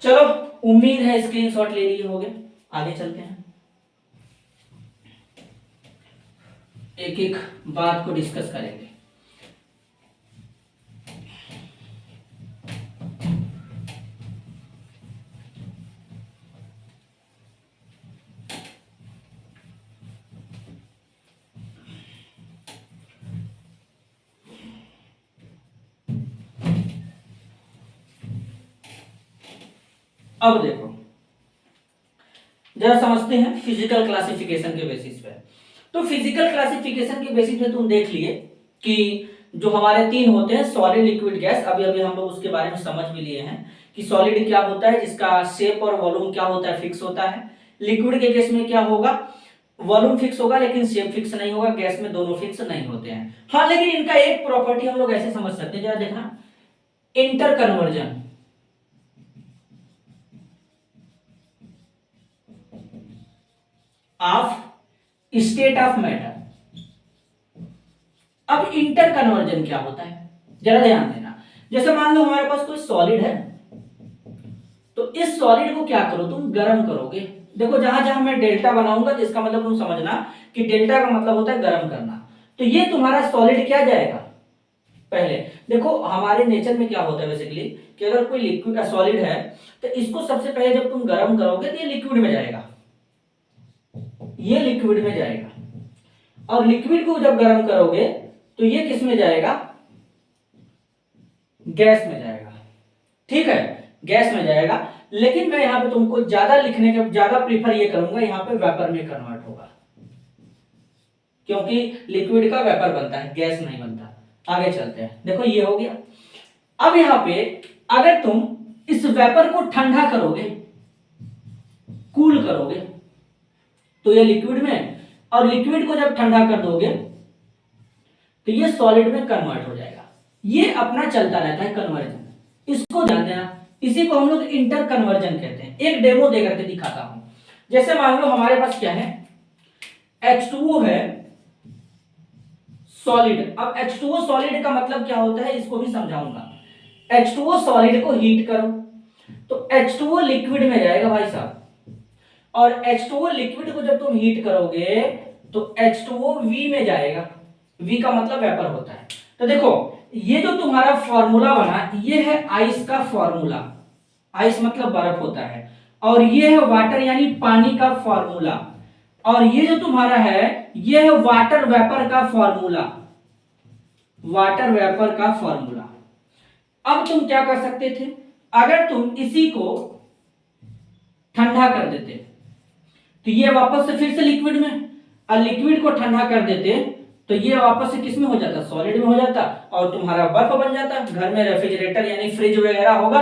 चलो उम्मीद है स्क्रीनशॉट ले लिए होगे। आगे चलते हैं, एक एक बात को डिस्कस करेंगे। अब देखो जरा समझते हैं फिजिकल क्लासिफिकेशन के बेसिस पे। तो फिजिकल क्लासिफिकेशन के बेसिस पे तुम देख लिए कि जो हमारे तीन होते हैं, सॉलिड, लिक्विड, गैस। अभी अभी हम लोग उसके बारे में समझ भी लिए हैं कि सॉलिड क्या होता है, जिसका शेप और वॉल्यूम क्या होता है, फिक्स होता है। लिक्विड के केस में क्या होगा, वॉल्यूम फिक्स होगा लेकिन शेप फिक्स नहीं होगा। गैस में दोनों फिक्स नहीं होते हैं। हाँ, लेकिन इनका एक प्रॉपर्टी हम लोग ऐसे समझ सकते हैं, जरा देखना, inter conversion. Of state of matter. अब इंटर कन्वर्जन क्या होता है जरा ध्यान देना। जैसे मान लो हमारे पास कोई सॉलिड है, तो इस सॉलिड को क्या करो तुम गर्म करोगे। देखो जहां जहां मैं डेल्टा बनाऊंगा तो इसका मतलब तुम समझना कि डेल्टा का मतलब होता है गर्म करना। तो ये तुम्हारा सॉलिड क्या जाएगा, पहले देखो हमारे नेचर में क्या होता है बेसिकली कि अगर कोई लिक्विड सॉलिड है तो इसको सबसे पहले जब तुम गर्म करोगे तो ये लिक्विड में जाएगा, ये लिक्विड में जाएगा। और लिक्विड को जब गर्म करोगे तो ये किस में जाएगा, गैस में जाएगा। ठीक है, गैस में जाएगा। लेकिन मैं यहां पे तुमको ज्यादा लिखने के ज्यादा प्रीफर ये करूंगा, यहां पे वेपर में कन्वर्ट होगा, क्योंकि लिक्विड का वेपर बनता है, गैस नहीं बनता। आगे चलते हैं, देखो ये हो गया। अब यहां पे अगर तुम इस वेपर को ठंडा करोगे, कूल करोगे, तो ये लिक्विड में, और लिक्विड को जब ठंडा कर दोगे तो ये सॉलिड में कन्वर्ट हो जाएगा। ये अपना चलता रहता है कन्वर्जन, इसको ध्यान देना। इसी को हम लोग इंटर कन्वर्जन कहते हैं। एक डेमो दे करके दिखाता हूं। जैसे मान लो हमारे पास क्या है, H2O है सॉलिड। अब H2O सॉलिड का मतलब क्या होता है इसको भी समझाऊंगा। H2O सॉलिड को हीट करो तो H2O लिक्विड में जाएगा भाई साहब, और H2O लिक्विड को जब तुम हीट करोगे तो H2O V में जाएगा। V का मतलब वेपर होता है। तो देखो ये जो तुम्हारा फॉर्मूला बना ये है आइस का फॉर्मूला, आइस मतलब बर्फ होता है, और ये है वाटर यानी पानी का फॉर्मूला, और ये जो तुम्हारा है ये है वाटर वेपर का फॉर्मूला, वाटर वेपर का फॉर्मूला। अब तुम क्या कर सकते थे, अगर तुम इसी को ठंडा कर देते तो ये वापस से फिर से लिक्विड में, और लिक्विड को ठंडा कर देते तो ये वापस से किस में हो जाता, सॉलिड में हो जाता, और तुम्हारा बर्फ बन जाता। घर में रेफ्रिजरेटर यानी फ्रिज वगैरह होगा,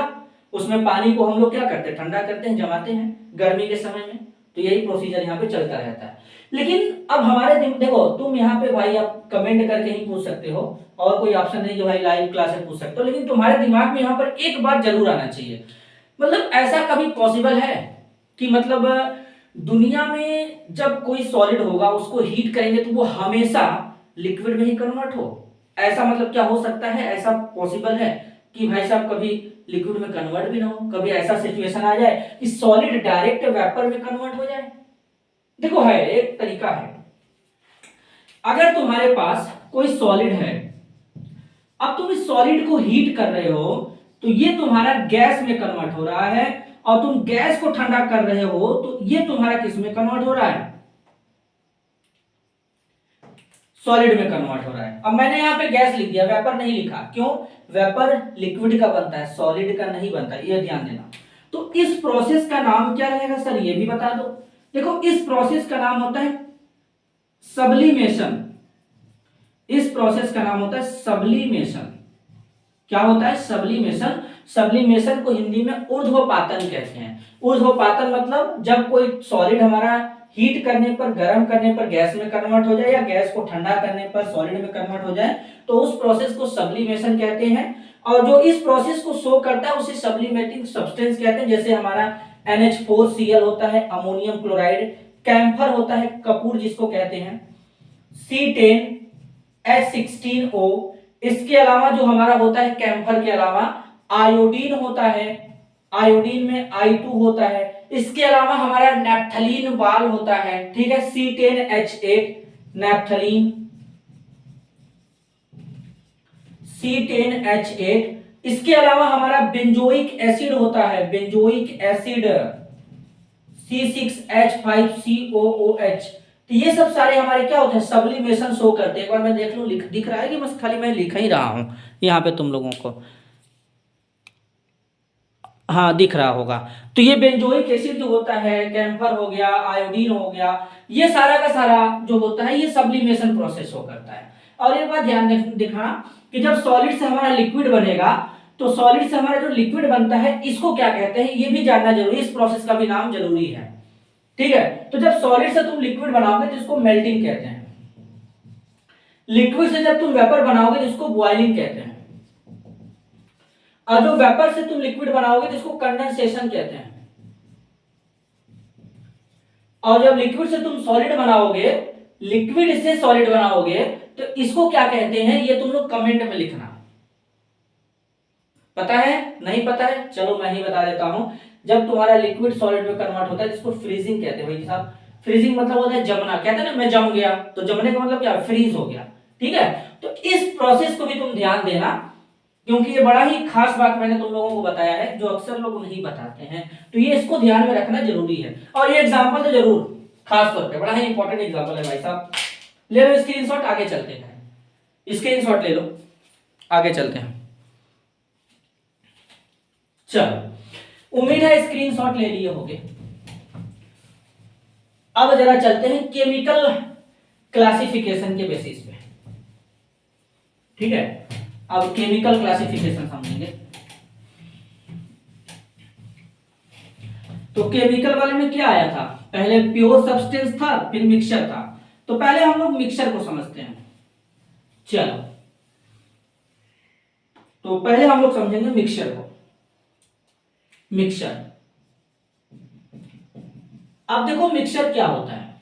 उसमें पानी को हम लोग क्या करते हैं, ठंडा करते हैं, जमाते हैं गर्मी के समय में। तो यही प्रोसीजर यहाँ पे चलता रहता है। लेकिन अब हमारे देखो तुम यहाँ पे भाई आप कमेंट करके ही पूछ सकते हो, और कोई ऑप्शन नहीं कि भाई लाइव क्लास में पूछ सकते हो, लेकिन तुम्हारे दिमाग में यहाँ पर एक बात जरूर आना चाहिए। मतलब ऐसा कभी पॉसिबल है कि मतलब दुनिया में जब कोई सॉलिड होगा उसको हीट करेंगे तो वो हमेशा लिक्विड में ही कन्वर्ट हो, ऐसा मतलब क्या हो सकता है, ऐसा पॉसिबल है कि भाई साहब कभी लिक्विड में कन्वर्ट भी ना हो, कभी ऐसा सिचुएशन आ जाए कि सॉलिड डायरेक्ट वेपर में कन्वर्ट हो जाए। देखो है एक तरीका है, अगर तुम्हारे पास कोई सॉलिड है, अब तुम इस सॉलिड को हीट कर रहे हो तो ये तुम्हारा गैस में कन्वर्ट हो रहा है, और तुम गैस को ठंडा कर रहे हो तो ये तुम्हारा किस में कन्वर्ट हो रहा है, सॉलिड में कन्वर्ट हो रहा है। अब मैंने यहाँ पे गैस लिख दिया, वेपर नहीं लिखा, क्यों, वेपर लिक्विड का बनता है, सॉलिड का नहीं बनता, ये ध्यान देना। तो इस प्रोसेस का नाम क्या रहेगा सर, ये भी बता दो। देखो इस प्रोसेस का नाम होता है सब्लिमेशन, इस प्रोसेस का नाम होता है सब्लिमेशन। क्या होता है, सब्लिमेशन। सब्लिमेशन को हिंदी में ऊर्ध्वपातन कहते हैं। ऊर्ध्वपातन मतलब जब कोई सॉलिड हमारा हीट करने पर, गर्म करने पर गैस में कन्वर्ट हो जाए, या गैस को ठंडा करने पर सॉलिड में कन्वर्ट हो जाए, तो उस प्रोसेस को सब्लिमेशन कहते हैं। और जो इस प्रोसेस को शो करता है उसे सब्लिमेटिंग सब्सटेंस कहते हैं। जैसे हमारा NH4Cl होता है, अमोनियम क्लोराइड, कैम्फर होता है, कपूर जिसको कहते हैं, C10H16O। इसके अलावा जो हमारा होता है कैम्फर के अलावा आयोडीन होता है, आयोडीन में I2 होता है। इसके अलावा हमारा नैप्थलीन बाल होता है, ठीक है, C10H8 नैप्थलीन, C10H8। इसके अलावा हमारा बेंजोइक एसिड होता है, बेंजोइक एसिड C6H5COOH। तो ये सब सारे हमारे क्या होते हैं, सब्लिमेशन शो करते हैं। एक बार मैं देख लूं दिख रहा है कि बस खाली मैं लिख ही रहा हूं यहाँ पे तुम लोगों को, हाँ दिख रहा होगा। तो ये बेंजोइक एसिड जो होता है, कैम्फर हो गया, आयोडीन हो गया, ये सारा का सारा जो होता है ये सब्लिमेशन प्रोसेस हो करता है। और एक बात ध्यान दिखाना कि जब सॉलिड से हमारा लिक्विड बनेगा तो सॉलिड से हमारा जो लिक्विड बनता है इसको क्या कहते हैं ये भी जानना जरूरी, इस प्रोसेस का भी नाम जरूरी है, ठीक है। तो जब सॉलिड से तुम लिक्विड बनाओगे तो इसको मेल्टिंग कहते हैं, लिक्विड से जब तुम वेपर बनाओगे तो इसको बॉइलिंग कहते हैं, और जो वेपर से तुम लिक्विड बनाओगे तो इसको कंडेंसेशन कहते हैं। और जब लिक्विड से तुम सॉलिड बनाओगे, लिक्विड से सॉलिड बनाओगे, तो इसको क्या कहते हैं ये तुम लोग कमेंट में लिखना। पता है? नहीं पता है? चलो मैं ही बता देता हूं। जब तुम्हारा लिक्विड सॉलिड में कन्वर्ट होता है, जिसको फ्रीजिंग कहते हैं भाई साहब। फ्रीजिंग मतलब होता है जमना। कहते हैं ना मैं जम गया, तो जमने का मतलब क्या? फ्रीज हो गया। ठीक है, तो इस प्रोसेस को भी तुम ध्यान देना, क्योंकि ये बड़ा ही खास बात मैंने तुम लोगों को बताया है, जो अक्सर लोग नहीं बताते हैं। तो ये इसको ध्यान में रखना जरूरी है। और ये एग्जाम्पल तो जरूर, खास तौर पे बड़ा ही इंपॉर्टेंट एग्जाम्पल है भाई साहब। ले लो स्क्रीनशॉट, आगे चलते हैं। स्क्रीनशॉट ले लो, आगे चलते हैं। चलो, उम्मीद है स्क्रीनशॉट ले लिए होंगे। अब जरा चलते हैं केमिकल क्लासिफिकेशन के बेसिस पे। ठीक है, अब केमिकल क्लासिफिकेशन समझेंगे। तो केमिकल वाले में क्या आया था? पहले प्योर सब्सटेंस था, फिर मिक्सचर था। तो पहले हम लोग मिक्सचर को समझते हैं। चलो, तो पहले हम लोग समझेंगे मिक्सचर को। मिक्सचर, अब देखो मिक्सचर क्या होता है।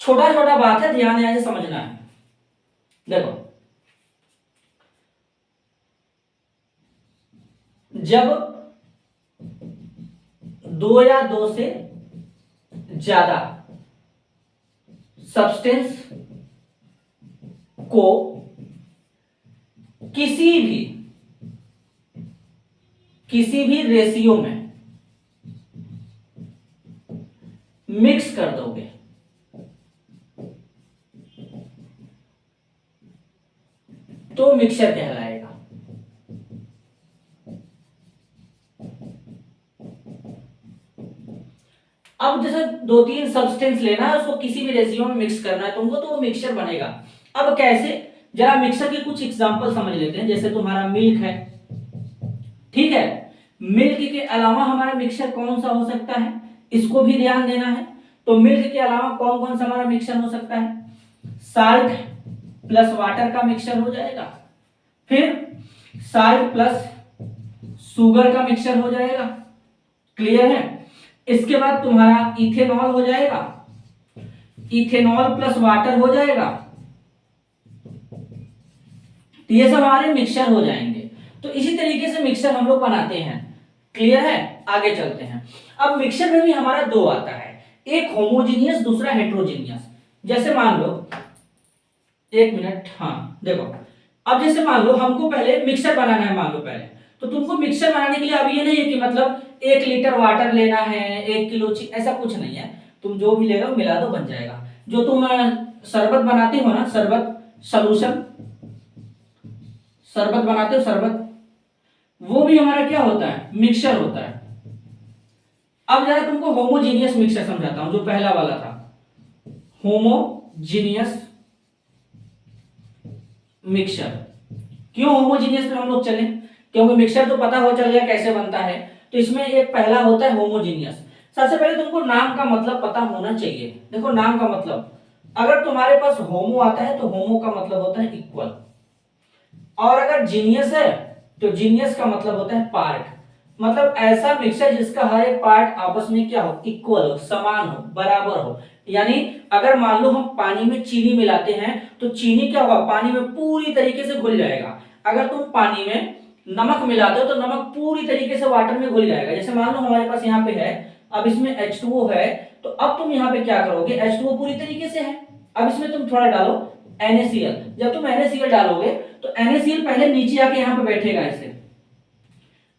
छोटा छोटा बात है, ध्यान से समझना है। देखो, जब दो या दो से ज्यादा सब्सटेंस को किसी भी रेशियो में मिक्स कर दोगे, तो मिक्सचर कहलाएगा। अब जैसे दो तीन सब्सटेंस लेना है, उसको किसी भी रेशियो में मिक्स करना है तुमको, तो वो मिक्सचर बनेगा। अब कैसे? जरा मिक्सचर के कुछ एग्जांपल समझ लेते हैं। जैसे तुम्हारा मिल्क है, ठीक है, मिल्क के अलावा हमारा मिक्सचर कौन सा हो सकता है, इसको भी ध्यान देना है। तो मिल्क के अलावा कौन कौन सा हमारा मिक्सचर हो सकता है? साल्ट प्लस वाटर का मिक्सचर हो जाएगा, फिर साल्ट प्लस शुगर का मिक्सचर हो जाएगा। क्लियर है? इसके बाद तुम्हारा इथेनॉल हो जाएगा, इथेनॉल प्लस वाटर हो जाएगा। तो ये सब हमारे मिक्सचर हो जाएंगे। तो इसी तरीके से मिक्सचर हम लोग बनाते हैं। क्लियर है? आगे चलते हैं। अब मिक्सचर में भी हमारा दो आता है, एक होमोजीनियस, दूसरा हेट्रोजीनियस। जैसे मान लो, एक मिनट, हाँ देखो, अब जैसे मान लो हमको पहले मिक्सचर बनाना है, मान लो पहले, तो तुमको मिक्सचर बनाने के लिए अब ये नहीं है कि मतलब 1 लीटर वाटर लेना है, 1 किलो ऐसा कुछ नहीं है। तुम जो भी ले रहे हो मिला दो, बन जाएगा। जो तुम शरबत बनाते हो ना, शरबत सॉल्यूशन, शरबत बनाते हो शरबत, वो भी हमारा क्या होता है? मिक्सचर होता है। अब जरा तुमको होमोजीनियस मिक्सचर समझाता हूं, जो पहला वाला था, होमोजीनियस मिक्सचर। क्यों होमोजीनियस पे हम लोग चले? क्योंकि मिक्सचर तो पता हो चल गया कैसे बनता है। तो इसमें एक पहला होता है होमोजीनियस। सबसे पहले तुमको नाम का मतलब पता होना चाहिए। देखो नाम का मतलब, अगर तुम्हारे पास होमो आता है तो होमो का मतलब होता है इक्वल, और अगर जीनियस है तो जीनियस का मतलब होता है पार्ट। मतलब ऐसा मिक्सचर जिसका हर एक पार्ट आपस में क्या हो? इक्वल हो, समान हो, बराबर हो। यानी अगर मान लो हम पानी में चीनी मिलाते हैं, तो चीनी क्या होगा? पानी में पूरी तरीके से घुल जाएगा। अगर तुम पानी में नमक मिलाते हो तो नमक पूरी तरीके से वाटर में घुल जाएगा। जैसे मान लो हमारे पास यहाँ पे है, अब इसमें H2O है, तो अब तुम यहाँ पे क्या करोगे? H2O पूरी तरीके से है, अब इसमें तुम थोड़ा डालो NaCl। जब तुम NaCl डालोगे तो NaCl पहले नीचे आके यहाँ पे बैठेगा ऐसे,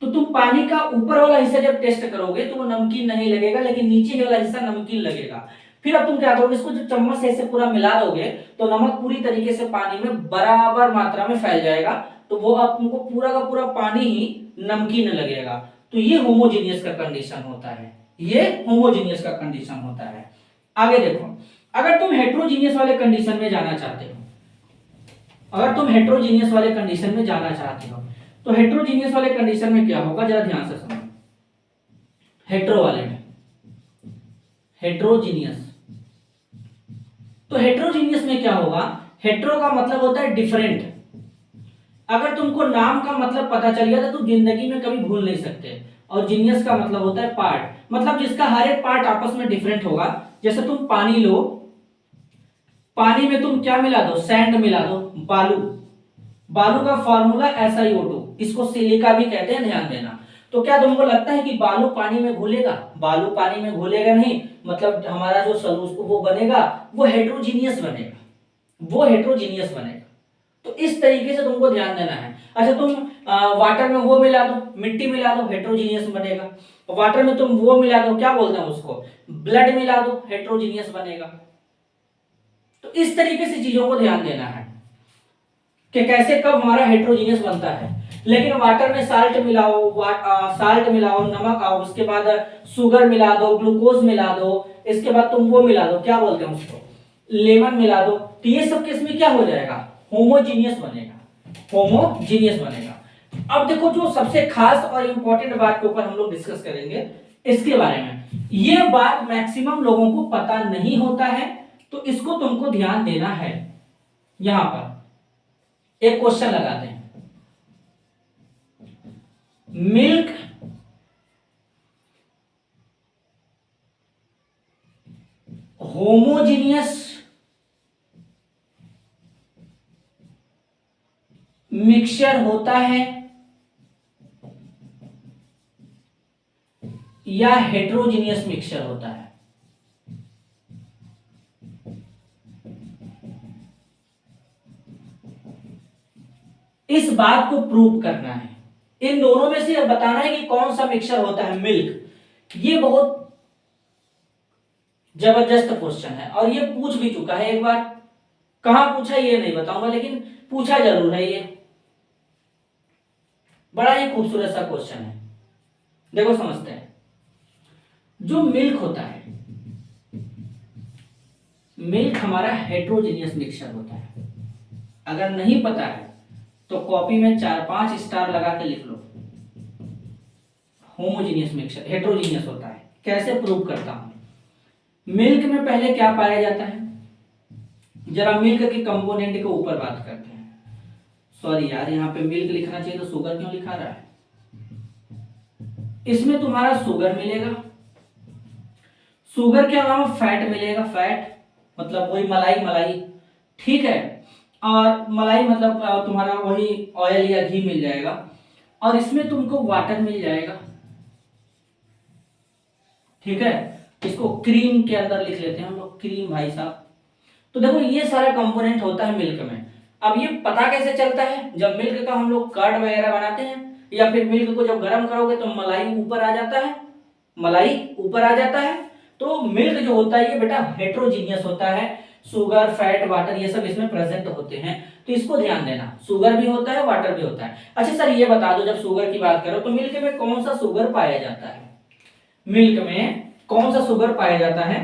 तो तुम पानी का ऊपर वाला हिस्सा जब टेस्ट करोगे तो वो नमकीन नहीं लगेगा, लेकिन नीचे वाला हिस्सा नमकीन लगेगा। फिर अब तुम क्या करोगे? इसको जब चम्मच से ऐसे पूरा मिला दोगे तो नमक पूरी तरीके से पानी में बराबर मात्रा में फैल जाएगा, तो वो अब तुमको पूरा का पूरा पानी ही नमकीन लगेगा। तो ये होमोजीनियस का कंडीशन होता है, ये होमोजीनियस का कंडीशन होता है। आगे देखो, अगर तुम हेट्रोजीनियस वाले कंडीशन में जाना चाहते हो, अगर तुम हेट्रोजीनियस वाले कंडीशन में जाना चाहते हो, तो हेट्रोजीनियस वाले कंडीशन में क्या होगा? जरा ध्यान से सुनो। हेट्रो वाले में, हेट्रोजीनियस, तो हेट्रोजीनियस में क्या होगा? हेट्रो का मतलब होता है डिफरेंट। अगर तुमको नाम का मतलब पता चल गया तो तुम जिंदगी में कभी भूल नहीं सकते। और जीनियस का मतलब होता है पार्ट, मतलब जिसका हर एक पार्ट आपस में डिफरेंट होगा। जैसे तुम पानी लो, पानी में तुम क्या मिला दो, सैंड मिला दो, बालू, बालू का फॉर्मूला SiO2, इसको सिलिका भी कहते हैं, ध्यान देना। तो क्या तुमको लगता है कि बालू पानी में घुलेगा? बालू पानी में घुलेगा नहीं, मतलब हमारा जो सॉल्यूशन वो बनेगा वो हेट्रोजीनियस बनेगा, वो हेट्रोजीनियस बनेगा। तो इस तरीके से तुमको ध्यान देना है। अच्छा तुम वाटर में वो मिला दो, मिट्टी मिला दो, हेट्रोजीनियस बनेगा। वाटर में तुम वो मिला दो, क्या बोलते हैं उसको, ब्लड मिला दो, हेट्रोजीनियस बनेगा। तो इस तरीके से चीजों को ध्यान देना है कि कैसे कब हमारा हेट्रोजीनियस बनता है। लेकिन वाटर में साल्ट मिलाओ, साल्ट मिलाओ, नमक आओ, उसके बाद शुगर मिला दो, ग्लूकोज मिला दो, इसके बाद तुम वो मिला दो, क्या बोलते हैं उसको, लेमन मिला दो, तो ये सब केस में क्या हो जाएगा, होमोजीनियस बनेगा, होमोजीनियस बनेगा। अब देखो जो सबसे खास और इंपॉर्टेंट बात के ऊपर हम लोग डिस्कस करेंगे इसके बारे में। ये बात मैक्सिमम लोगों को पता नहीं होता है, तो इसको तुमको ध्यान देना है। यहां पर एक क्वेश्चन लगाते हैं, मिल्क होमोजीनियस मिक्सचर होता है या हेट्रोजीनियस मिक्सचर होता है? इस बात को प्रूव करना है, इन दोनों में से बताना है कि कौन सा मिक्सचर होता है मिल्क। ये बहुत जबरदस्त क्वेश्चन है और ये पूछ भी चुका है एक बार, कहां पूछा ये नहीं बताऊंगा, लेकिन पूछा जरूर है। ये बड़ा ही खूबसूरत सा क्वेश्चन है। देखो समझते हैं, जो मिल्क होता है, मिल्क हमारा हेट्रोजीनियस मिक्सचर होता है। अगर नहीं पता है तो कॉपी में 4-5 स्टार लगा के लिख लो, होमोजीनियस मिक्सचर, हेट्रोजीनियस होता है। कैसे प्रूव करता हूं, मिल्क में पहले क्या पाया जाता है, जरा मिल्क के कंपोनेंट के ऊपर बात करते हैं। सॉरी यार, यहां पे मिल्क लिखना चाहिए तो शुगर क्यों लिखा रहा है। इसमें तुम्हारा शुगर मिलेगा, शुगर के अलावा फैट मिलेगा, फैट मतलब वही मलाई, मलाई, ठीक है, और मलाई मतलब तुम्हारा वही ऑयल या घी मिल जाएगा, और इसमें तुमको वाटर मिल जाएगा, ठीक है। इसको क्रीम के अंदर लिख लेते हैं हम लोग, क्रीम भाई साहब। तो देखो ये सारा कंपोनेंट होता है मिल्क में। अब ये पता कैसे चलता है, जब मिल्क का हम लोग कर्ड वगैरह बनाते हैं, या फिर मिल्क को जब गर्म करोगे तो मलाई ऊपर आ जाता है, मलाई ऊपर आ जाता है। तो मिल्क जो होता है ये बेटा हेट्रोजीनियस होता है, शुगर, फैट, वाटर ये सब इसमें प्रेजेंट होते हैं। तो इसको ध्यान देना, शुगर भी होता है, वाटर भी होता है। अच्छा सर ये बता दो, जब शुगर की बात करो तो मिल्क में कौन सा शुगर पाया जाता है, मिल्क में कौन सा शुगर पाया जाता है?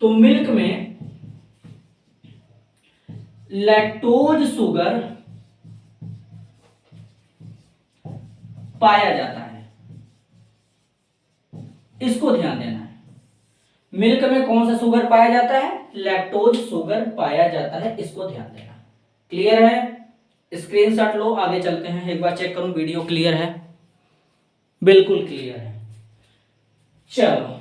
तो मिल्क में लैक्टोज शुगर पाया जाता है, इसको ध्यान देना है। मिल्क में कौन सा शुगर पाया जाता है? लैक्टोज शुगर पाया जाता है, इसको ध्यान देना। क्लियर है? स्क्रीनशॉट लो, आगे चलते हैं। एक बार चेक करूं वीडियो क्लियर है, बिल्कुल क्लियर है। चलो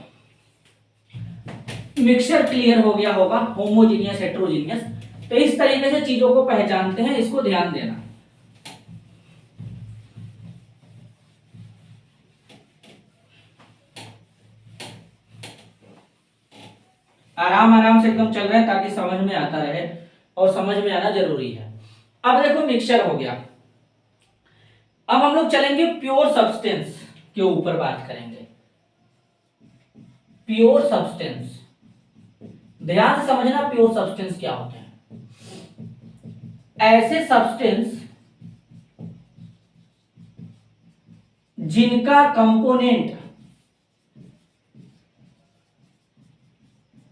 मिक्सचर क्लियर हो गया होगा, होमोजीनियस, हेट्रोजीनियस। तो इस तरीके से चीजों को पहचानते हैं, इसको ध्यान देना। आराम आराम से एकदम चल रहे हैं ताकि समझ में आता रहे, और समझ में आना जरूरी है। अब देखो मिक्सचर हो गया, अब हम लोग चलेंगे प्योर सब्सटेंस के ऊपर बात करेंगे। प्योर सब्सटेंस, ध्यान से समझना प्योर सब्सटेंस क्या होते हैं। ऐसे सब्सटेंस जिनका कंपोनेंट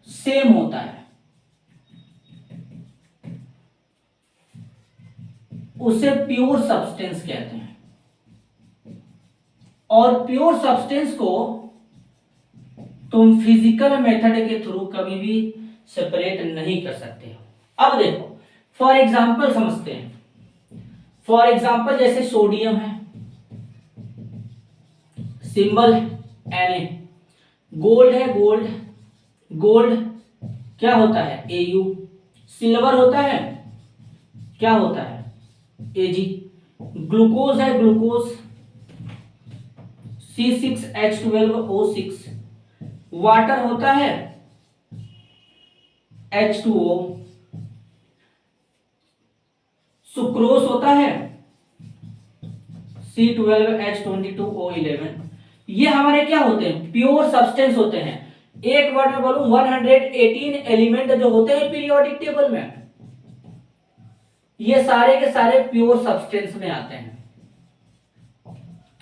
सेम होता है उसे प्योर सब्सटेंस कहते हैं। और प्योर सब्सटेंस को तुम फिजिकल मेथड के थ्रू कभी भी सेपरेट नहीं कर सकते हो। अब देखो फॉर एग्जांपल समझते हैं। फॉर एग्जांपल जैसे सोडियम है, सिंबल Na, गोल्ड है, गोल्ड, गोल्ड क्या होता है Au। सिल्वर होता है क्या होता है Ag। ग्लूकोज है ग्लूकोज C6H12O6। वाटर होता है H2O। सुक्रोज होता है C12H22O11। ये हमारे क्या होते हैं प्योर सब्सटेंस होते हैं। एक वर्ड में बोलूं 118 एलिमेंट जो होते हैं पीरियोडिक टेबल में, ये सारे के सारे प्योर सब्सटेंस में आते हैं।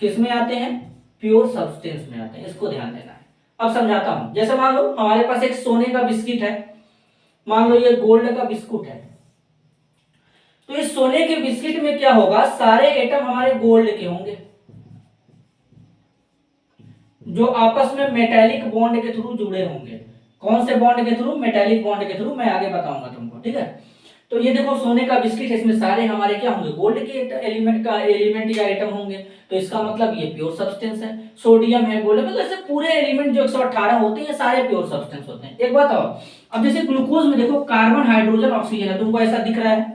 किस में आते हैं प्योर सब्सटेंस में आते हैं, इसको ध्यान देना है। अब समझाता हूं। जैसे मान लो हमारे पास एक सोने का बिस्किट है, मान लो ये गोल्ड का बिस्कुट है, तो इस सोने के बिस्किट में क्या होगा सारे एटम हमारे गोल्ड के होंगे जो आपस में मेटेलिक बॉन्ड के थ्रू जुड़े होंगे। कौन से बॉन्ड के थ्रू मेटेलिक बॉन्ड के थ्रू, मैं आगे बताऊंगा तुमको, ठीक है। तो ये देखो सोने का बिस्किट है, इसमें सारे हमारे क्या होंगे गोल्ड के एलिमेंट या आइटम होंगे, तो इसका मतलब ये प्योर सब्सटेंस है। सोडियम है गोल्ड, मतलब ऐसे पूरे एलिमेंट जो 118 होते हैं सारे प्योर सब्सटेंस होते हैं। एक बात और, अब जैसे ग्लूकोज में देखो कार्बन हाइड्रोजन ऑक्सीजन है, तुमको ऐसा दिख रहा है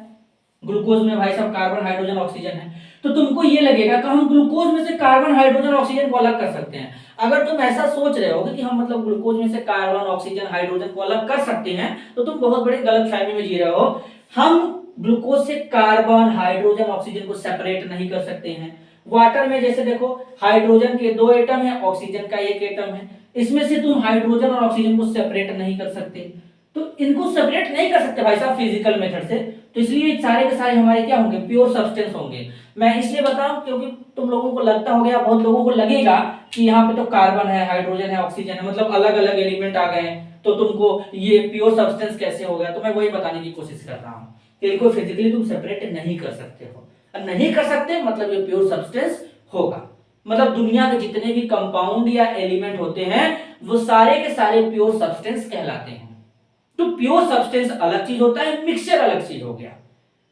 ग्लूकोज में भाई साहब कार्बन हाइड्रोजन ऑक्सीजन है, तो तुमको ये लगेगा कि हम ग्लूकोज में से कार्बन हाइड्रोजन ऑक्सीजन को अलग कर सकते हैं। अगर तुम ऐसा सोच रहे हो कि हम मतलब ग्लूकोज में से कार्बन ऑक्सीजन हाइड्रोजन को अलग कर सकते हैं, तो तुम बहुत बड़े गलतफहमी में जी रहे हो। हम ग्लूकोज से कार्बन हाइड्रोजन ऑक्सीजन को सेपरेट नहीं कर सकते हैं। वाटर में जैसे देखो हाइड्रोजन के 2 एटम है, ऑक्सीजन का 1 एटम है, इसमें से तुम हाइड्रोजन और ऑक्सीजन को सेपरेट नहीं कर सकते। तो इनको सेपरेट नहीं कर सकते भाई साहब फिजिकल मेथड से, तो इसलिए सारे के सारे हमारे क्या होंगे प्योर सब्सटेंस होंगे। मैं इसलिए बता रहा हूं क्योंकि तुम लोगों को लगता हो गया, बहुत लोगों को लगेगा कि यहाँ पे तो कार्बन है हाइड्रोजन है ऑक्सीजन है, मतलब अलग अलग एलिमेंट आ गए हैं, तो तुमको ये प्योर सब्सटेंस कैसे हो गया। तो मैं वही बताने की कोशिश कर रहा हूँ कि इनको फिजिकली तुम सेपरेट नहीं कर सकते हो, और नहीं कर सकते मतलब ये प्योर सब्सटेंस होगा। मतलब दुनिया के जितने भी कंपाउंड या एलिमेंट होते हैं वो सारे के सारे प्योर सब्सटेंस कहलाते हैं। तो प्योर सब्सटेंस अलग चीज होता है, मिक्सचर अलग चीज हो गया।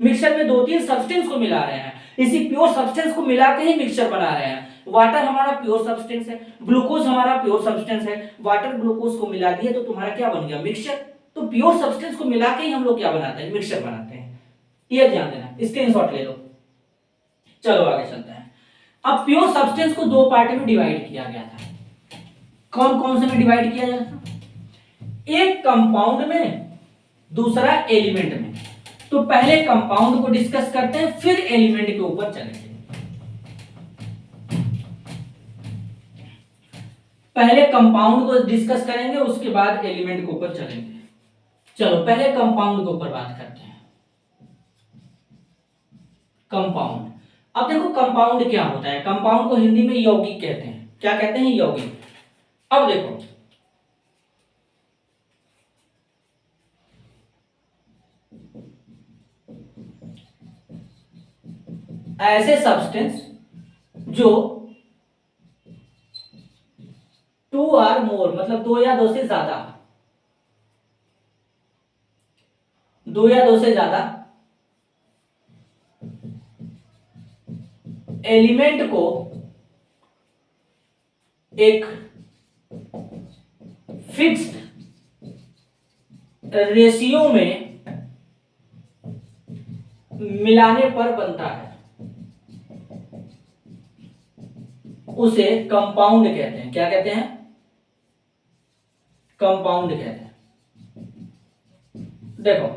मिक्सचर में 2-3 सब्सटेंस को मिला रहे हैं, इसी प्योर सब्सटेंस को मिला के ही मिक्सचर बना रहे हैं। वाटर हमारा प्योर सब्सटेंस है, ग्लूकोज हमारा प्योर सब्सटेंस है, वाटर ग्लूकोज को मिला दिए तो तुम्हारा क्या बन गया मिक्सचर। तो प्योर सब्सटेंस को मिला के ही हम लोग क्या बनाते हैं मिक्सचर बनाते हैं। ये ध्यान देना, स्क्रीनशॉट ले लो। चलो आगे चलते हैं। अब प्योर सब्सटेंस को 2 पार्ट में डिवाइड किया गया था। कौन कौन से में डिवाइड किया गया था, एक कंपाउंड में दूसरा एलिमेंट में। तो पहले कंपाउंड को डिस्कस करते हैं फिर एलिमेंट के ऊपर चलेंगे। पहले कंपाउंड को डिस्कस करेंगे उसके बाद एलिमेंट के ऊपर चलेंगे। चलो पहले कंपाउंड के ऊपर बात करते हैं। कंपाउंड, अब देखो कंपाउंड क्या होता है। कंपाउंड को हिंदी में यौगिक कहते हैं। क्या कहते हैं यौगिक। अब देखो ऐसे सब्सटेंस जो 2 और मोर मतलब 2 या 2 से ज्यादा, 2 या 2 से ज्यादा एलिमेंट को एक फिक्स्ड रेशियो में मिलाने पर बनता है, उसे कंपाउंड कहते हैं। क्या कहते हैं कंपाउंड कहते हैं। देखो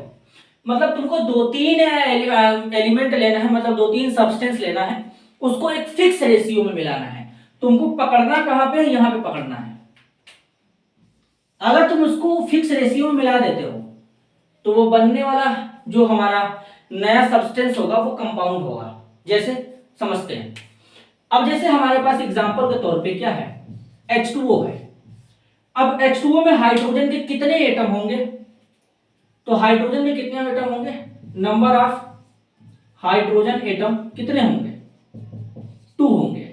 मतलब तुमको 2-3 एलिमेंट लेना है, मतलब 2-3 सब्सटेंस लेना है, उसको एक फिक्स रेशियो में मिलाना है। तुमको पकड़ना कहां पे है, यहां पे पकड़ना है। अगर तुम उसको फिक्स रेशियो में मिला देते हो तो वो बनने वाला जो हमारा नया सब्सटेंस होगा वो कंपाउंड होगा। जैसे समझते हैं, अब जैसे हमारे पास एग्जांपल के तौर पे क्या है H2O है। अब H2O में हाइड्रोजन के कितने एटम होंगे, तो हाइड्रोजन में कितने एटम होंगे, नंबर ऑफ हाइड्रोजन एटम कितने होंगे 2 होंगे।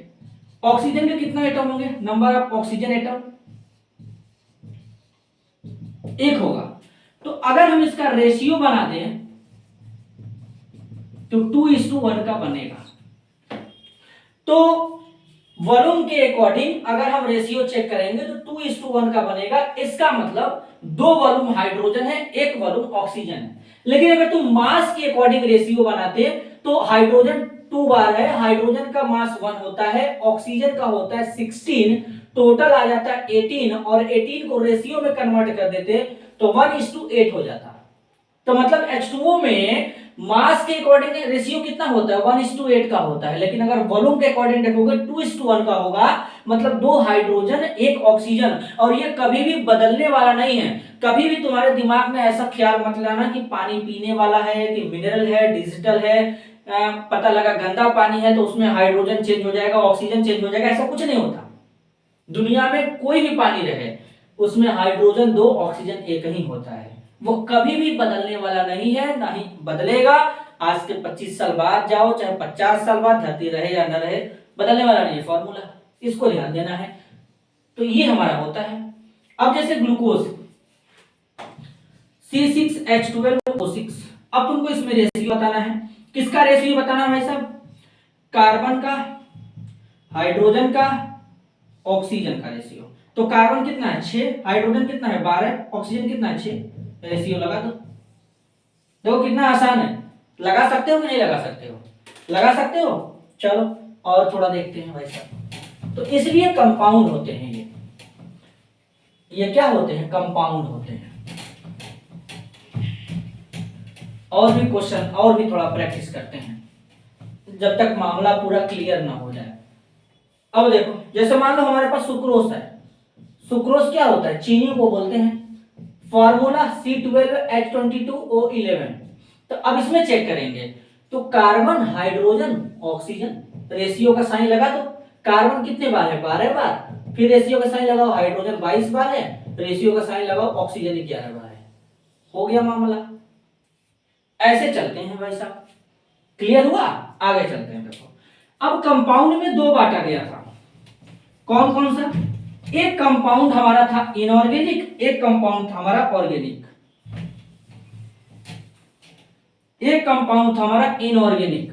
ऑक्सीजन के कितने एटम होंगे, नंबर ऑफ ऑक्सीजन एटम 1 होगा। तो अगर हम इसका रेशियो बना दें तो 2:1 का बनेगा। तो वॉल्यूम के अकॉर्डिंग अगर हम रेशियो चेक करेंगे तो 2:1 का बनेगा। इसका मतलब 2 वॉल्यूम हाइड्रोजन है, 1 वॉल्यूम ऑक्सीजन है। लेकिन अगर तुम मास के अकॉर्डिंग रेशियो बनाते तो हाइड्रोजन 2 बार है, हाइड्रोजन का मास 1 होता है, ऑक्सीजन का होता है 16, टोटल आ जाता है 18, और 18 को रेशियो में कन्वर्ट कर देते तो 1:8 हो जाता। तो मतलब H2O में मास के अकॉर्डिंग रेशियो कितना होता है, 1:8 का होता है। लेकिन अगर वॉल्यूम के अकॉर्डिंग देखोगे 2:1 का होगा, मतलब 2 हाइड्रोजन 1 ऑक्सीजन। और ये कभी भी बदलने वाला नहीं है। कभी भी तुम्हारे दिमाग में ऐसा ख्याल मत लाना कि पानी पीने वाला है, कि मिनरल है, डिजिटल है, पता लगा गंदा पानी है तो उसमें हाइड्रोजन चेंज हो जाएगा, ऑक्सीजन चेंज हो जाएगा, ऐसा कुछ नहीं होता। दुनिया में कोई भी पानी रहे उसमें हाइड्रोजन 2 ऑक्सीजन 1 ही होता है। वो कभी भी बदलने वाला नहीं है, ना ही बदलेगा। आज के 25 साल बाद जाओ, चाहे 50 साल बाद, धरती रहे या न रहे, बदलने वाला नहीं है फॉर्मूला। इसको ध्यान देना है। तो ये हमारा होता है। अब जैसे ग्लूकोज C6H12O6, अब तुमको इसमें रेशियो बताना है। किसका रेशियो बताना है भाई साहब? कार्बन का, हाइड्रोजन का, ऑक्सीजन का रेशियो। तो कार्बन कितना है 6, हाइड्रोजन कितना है 12, ऑक्सीजन कितना है 6, रेशियो लगा दो। देखो कितना आसान है। लगा सकते हो कि नहीं लगा सकते हो? लगा सकते हो। चलो और थोड़ा देखते हैं भाई साहब। तो इसलिए कंपाउंड होते हैं ये क्या होते हैं? कंपाउंड होते हैं। और भी क्वेश्चन, और भी थोड़ा प्रैक्टिस करते हैं जब तक मामला पूरा क्लियर ना हो जाए। अब देखो, जैसे मान लो हमारे पास सुक्रोज है। सुक्रोज क्या होता है? चीनी को बोलते हैं। Formula C12H22O11। तो अब इसमें चेक करेंगे तो कार्बन, हाइड्रोजन, ऑक्सीजन, रेशियो का साइन लगा दो। कार्बन कितने बार है? 12 बार। फिर रेशियो का साइन लगाओ, हाइड्रोजन 22 बार है, रेशियो का साइन लगाओ, ऑक्सीजन 11 बार है। हो गया मामला। ऐसे चलते हैं भाई साहब। क्लियर हुआ? आगे चलते हैं। देखो अब कंपाउंड में 2 बांटा गया था। कौन कौन सा? एक कंपाउंड हमारा था इनऑर्गेनिक, एक कंपाउंड था हमारा ऑर्गेनिक। एक कंपाउंड था हमारा इनऑर्गेनिक,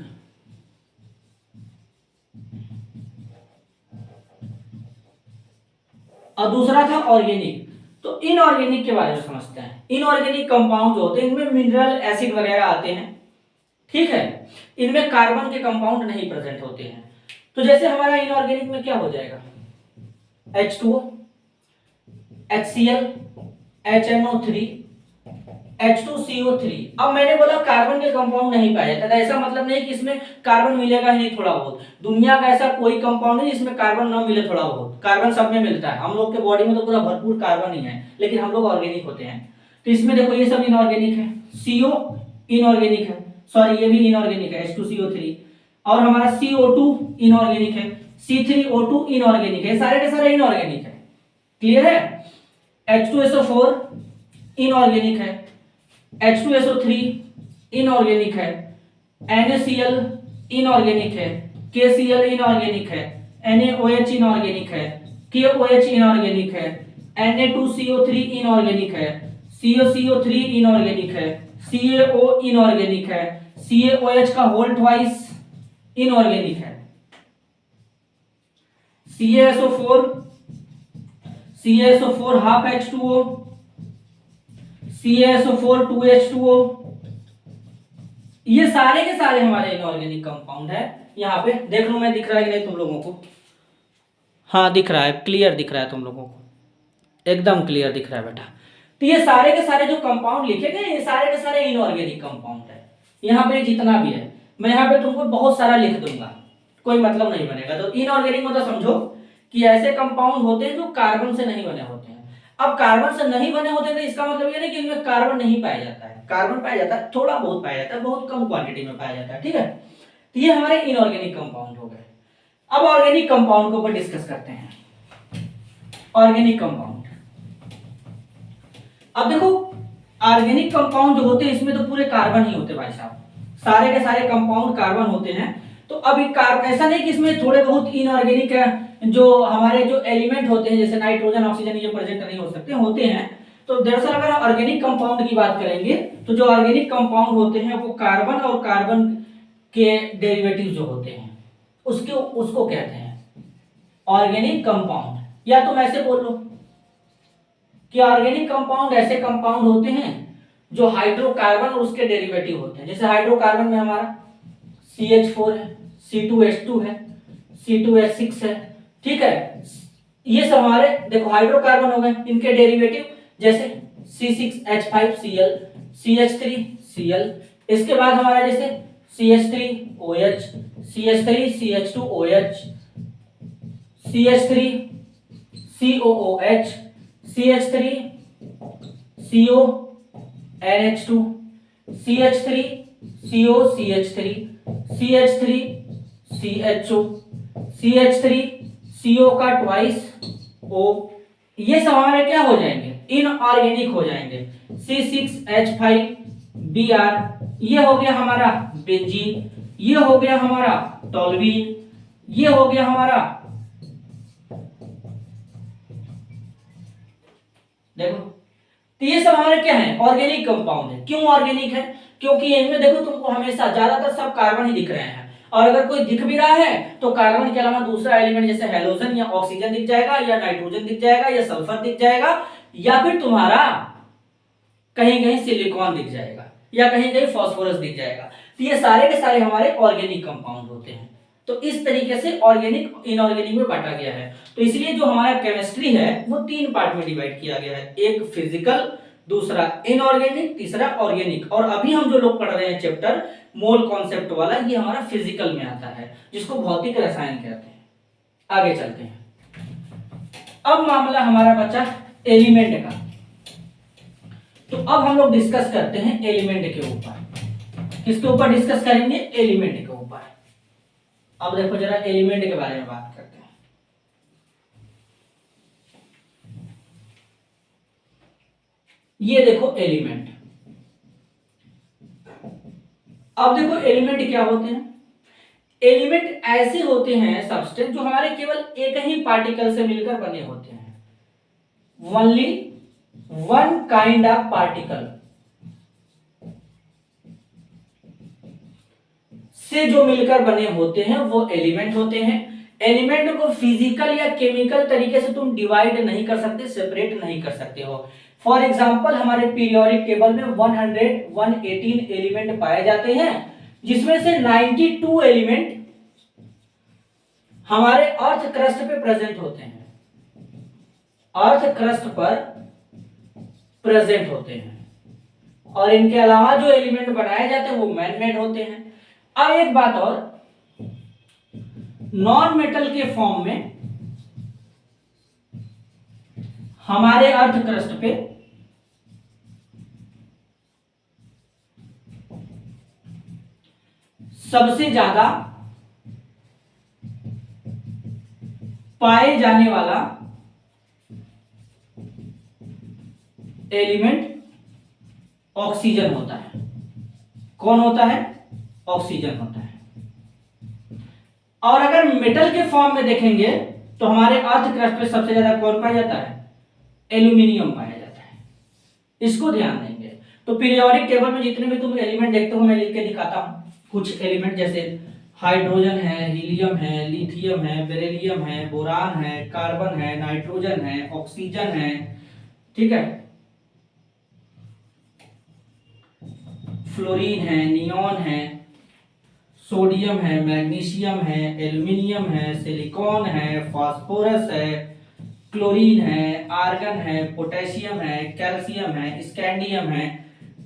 और दूसरा था ऑर्गेनिक। तो इनऑर्गेनिक के बारे में समझते हैं। इनऑर्गेनिक कंपाउंड जो होते हैं इनमें मिनरल एसिड वगैरह आते हैं, ठीक है। इनमें कार्बन के कंपाउंड नहीं प्रेजेंट होते हैं। तो जैसे हमारा इनऑर्गेनिक में क्या हो जाएगा? H2O, HCl, HNO3, H2CO3। अब मैंने बोला कार्बन के कंपाउंड नहीं पाया जाता, ऐसा मतलब नहीं कि इसमें कार्बन मिलेगा ही नहीं थोड़ा बहुत। दुनिया का ऐसा कोई कंपाउंड नहीं जिसमें कार्बन ना मिले थोड़ा बहुत। कार्बन सब में मिलता है। हम लोग के बॉडी में तो पूरा भरपूर कार्बन ही है, लेकिन हम लोग ऑर्गेनिक होते हैं। तो इसमें देखो ये सब इनऑर्गेनिक है। CO इनऑर्गेनिक है, सॉरी ये भी इनऑर्गेनिक है, H2CO3। और हमारा CO2 इनऑर्गेनिक है, C3O2 इनऑर्गेनिक है, सारे के सारे इनऑर्गेनिक है। क्लियर है? H2SO4 इनऑर्गेनिक है, H2SO3 इनऑर्गेनिक है, NaCl इनऑर्गेनिक है, KCl इनऑर्गेनिक है, NaOH इनऑर्गेनिक है, KOH इनऑर्गेनिक है, Na2CO3 इनऑर्गेनिक है, COCO3 इनऑर्गेनिक है, CaO इनऑर्गेनिक है, CaOH का होल ट्वाइस इनऑर्गेनिक है, CaSO4 half H2O, CaSO4 2H2O। ये सारे के सारे हमारे इनऑर्गेनिक कंपाउंड है। यहाँ पे देख लो, मैं दिख रहा है कि नहीं तुम लोगों को? हाँ दिख रहा है, क्लियर दिख रहा है तुम लोगों को, एकदम क्लियर दिख रहा है बेटा। तो ये सारे के सारे जो कंपाउंड लिखे गए ये सारे के सारे इनऑर्गेनिक कंपाउंड है। यहाँ पे जितना भी है मैं यहाँ पे तुमको बहुत सारा लिख दूंगा, कोई मतलब नहीं बनेगा। तो इनऑर्गेनिक मतलब समझो कि ऐसे कंपाउंड होते हैं जो कार्बन से नहीं बने होते हैं। अब कार्बन से नहीं बने होते तो इसका मतलब ये नहीं कि इनमें कार्बन नहीं पाया जाता है। कार्बन पाया जाता है, थोड़ा बहुत पाया जाता है, बहुत कम क्वांटिटी में पाया जाता है, ठीक है। तो ये हमारे इनऑर्गेनिक कंपाउंड हो गए। अब ऑर्गेनिक कंपाउंड के ऊपर डिस्कस करते हैं। ऑर्गेनिक कंपाउंड, अब देखो ऑर्गेनिक कंपाउंड जो होते हैं इसमें तो पूरे कार्बन ही होते भाई साहब, सारे के सारे कंपाउंड कार्बन होते हैं। तो अब ऐसा नहीं कि इसमें थोड़े बहुत इनऑर्गेनिक जो हमारे जो एलिमेंट होते हैं जैसे नाइट्रोजन, ऑक्सीजन, ये प्रेजेंट नहीं हो सकते, होते हैं। तो दरअसल अगर हम ऑर्गेनिक कंपाउंड की बात करेंगे तो जो ऑर्गेनिक कंपाउंड होते हैं वो कार्बन और कार्बन के डेरिवेटिव जो होते हैं उसको कहते हैं ऑर्गेनिक कंपाउंड, या तुम ऐसे बोल लो कि ऑर्गेनिक कंपाउंड ऐसे कंपाउंड होते हैं जो हाइड्रोकार्बन और उसके डेरिवेटिव होते हैं। जैसे हाइड्रोकार्बन में हमारा CH4 है, C2H2 है, C2H6 है, ठीक है। ये सब हमारे देखो हाइड्रोकार्बन हो गए, इनके डेरिवेटिव जैसे C6H5Cl, CH3Cl, इसके बाद हमारा जैसे CH3OH, CH3CH2OH, CH3COOH, CH3CONH2, CH3COCH3, CH3CHO, CH3CO का ट्वाइस O, ये सब हमारे क्या हो जाएंगे, इनऑर्गेनिक हो जाएंगे। C6H5Br, ये हो गया हमारा बेंजीन, ये हो गया हमारा टोल्यूइन, ये हो गया हमारा, देखो तो ये सब हमारे क्या है, ऑर्गेनिक कंपाउंड है। क्यों ऑर्गेनिक है, क्योंकि इनमें देखो तुमको हमेशा ज्यादातर सब कार्बन ही दिख रहे हैं, और अगर कोई दिख भी रहा है तो कार्बन के अलावा दूसरा एलिमेंट जैसे हेलोजन या ऑक्सीजन दिख जाएगा, या नाइट्रोजन दिख जाएगा, या सल्फर दिख जाएगा, या फिर तुम्हारा कहीं कहीं सिलिकॉन दिख जाएगा, या कहीं कहीं फास्फोरस दिख जाएगा। तो ये सारे के सारे हमारे ऑर्गेनिक कंपाउंड होते हैं। तो इस तरीके से ऑर्गेनिक इनऑर्गेनिक में बांटा गया है। तो इसलिए जो हमारा केमिस्ट्री है वो 3 पार्ट में डिवाइड किया गया है, एक फिजिकल, दूसरा इनऑर्गेनिक, तीसरा ऑर्गेनिक। और अभी हम जो लोग पढ़ रहे हैं चैप्टर मोल कॉन्सेप्ट वाला, ये हमारा फिजिकल में आता है, जिसको भौतिक रसायन कहते हैं। आगे चलते हैं। अब मामला हमारा बचा एलिमेंट का। तो अब हम लोग डिस्कस करते हैं एलिमेंट के ऊपर। किसके ऊपर डिस्कस करेंगे, एलिमेंट के ऊपर। अब देखो जरा एलिमेंट के बारे में बात करते हैं। ये देखो एलिमेंट। अब देखो एलिमेंट क्या होते हैं। एलिमेंट ऐसे होते हैं सब्सटेंस जो हमारे केवल एक ही पार्टिकल से मिलकर बने होते हैं। Only one kind of particle से जो मिलकर बने होते हैं वो एलिमेंट होते हैं। एलिमेंट को फिजिकल या केमिकल तरीके से तुम डिवाइड नहीं कर सकते, सेपरेट नहीं कर सकते हो। फॉर एग्जांपल हमारे पीरियोडिक टेबल में 118 एलिमेंट पाए जाते हैं, जिसमें से 92 एलिमेंट हमारे अर्थ क्रस्ट पे प्रेजेंट होते हैं, अर्थ क्रस्ट पर प्रेजेंट होते हैं। और इनके अलावा जो एलिमेंट बनाए जाते हैं वो मैन मेड होते हैं। अब एक बात और, नॉन मेटल के फॉर्म में हमारे अर्थ क्रस्ट पे सबसे ज्यादा पाए जाने वाला एलिमेंट ऑक्सीजन होता है। कौन होता है, ऑक्सीजन होता है। और अगर मेटल के फॉर्म में देखेंगे तो हमारे अर्थ क्रस्ट पे सबसे ज्यादा कौन पाया जाता है, एल्यूमिनियम पाया जाता है। इसको ध्यान देंगे। तो पीरियोडिक टेबल में जितने भी तुम एलिमेंट देखते हो मैं लिख के दिखाता हूं। कुछ एलिमेंट जैसे हाइड्रोजन है, हीलियम है, लिथियम है, बेरिलियम है, बोरान है, कार्बन है, नाइट्रोजन है, ऑक्सीजन है, ठीक है, फ्लोरीन है, नियॉन है, सोडियम है, मैग्नीशियम है, एल्यूमिनियम है, सिलिकॉन है, फास्फोरस है, क्लोरीन है, आर्गन है, पोटेशियम है, कैल्शियम है, स्कैंडियम है,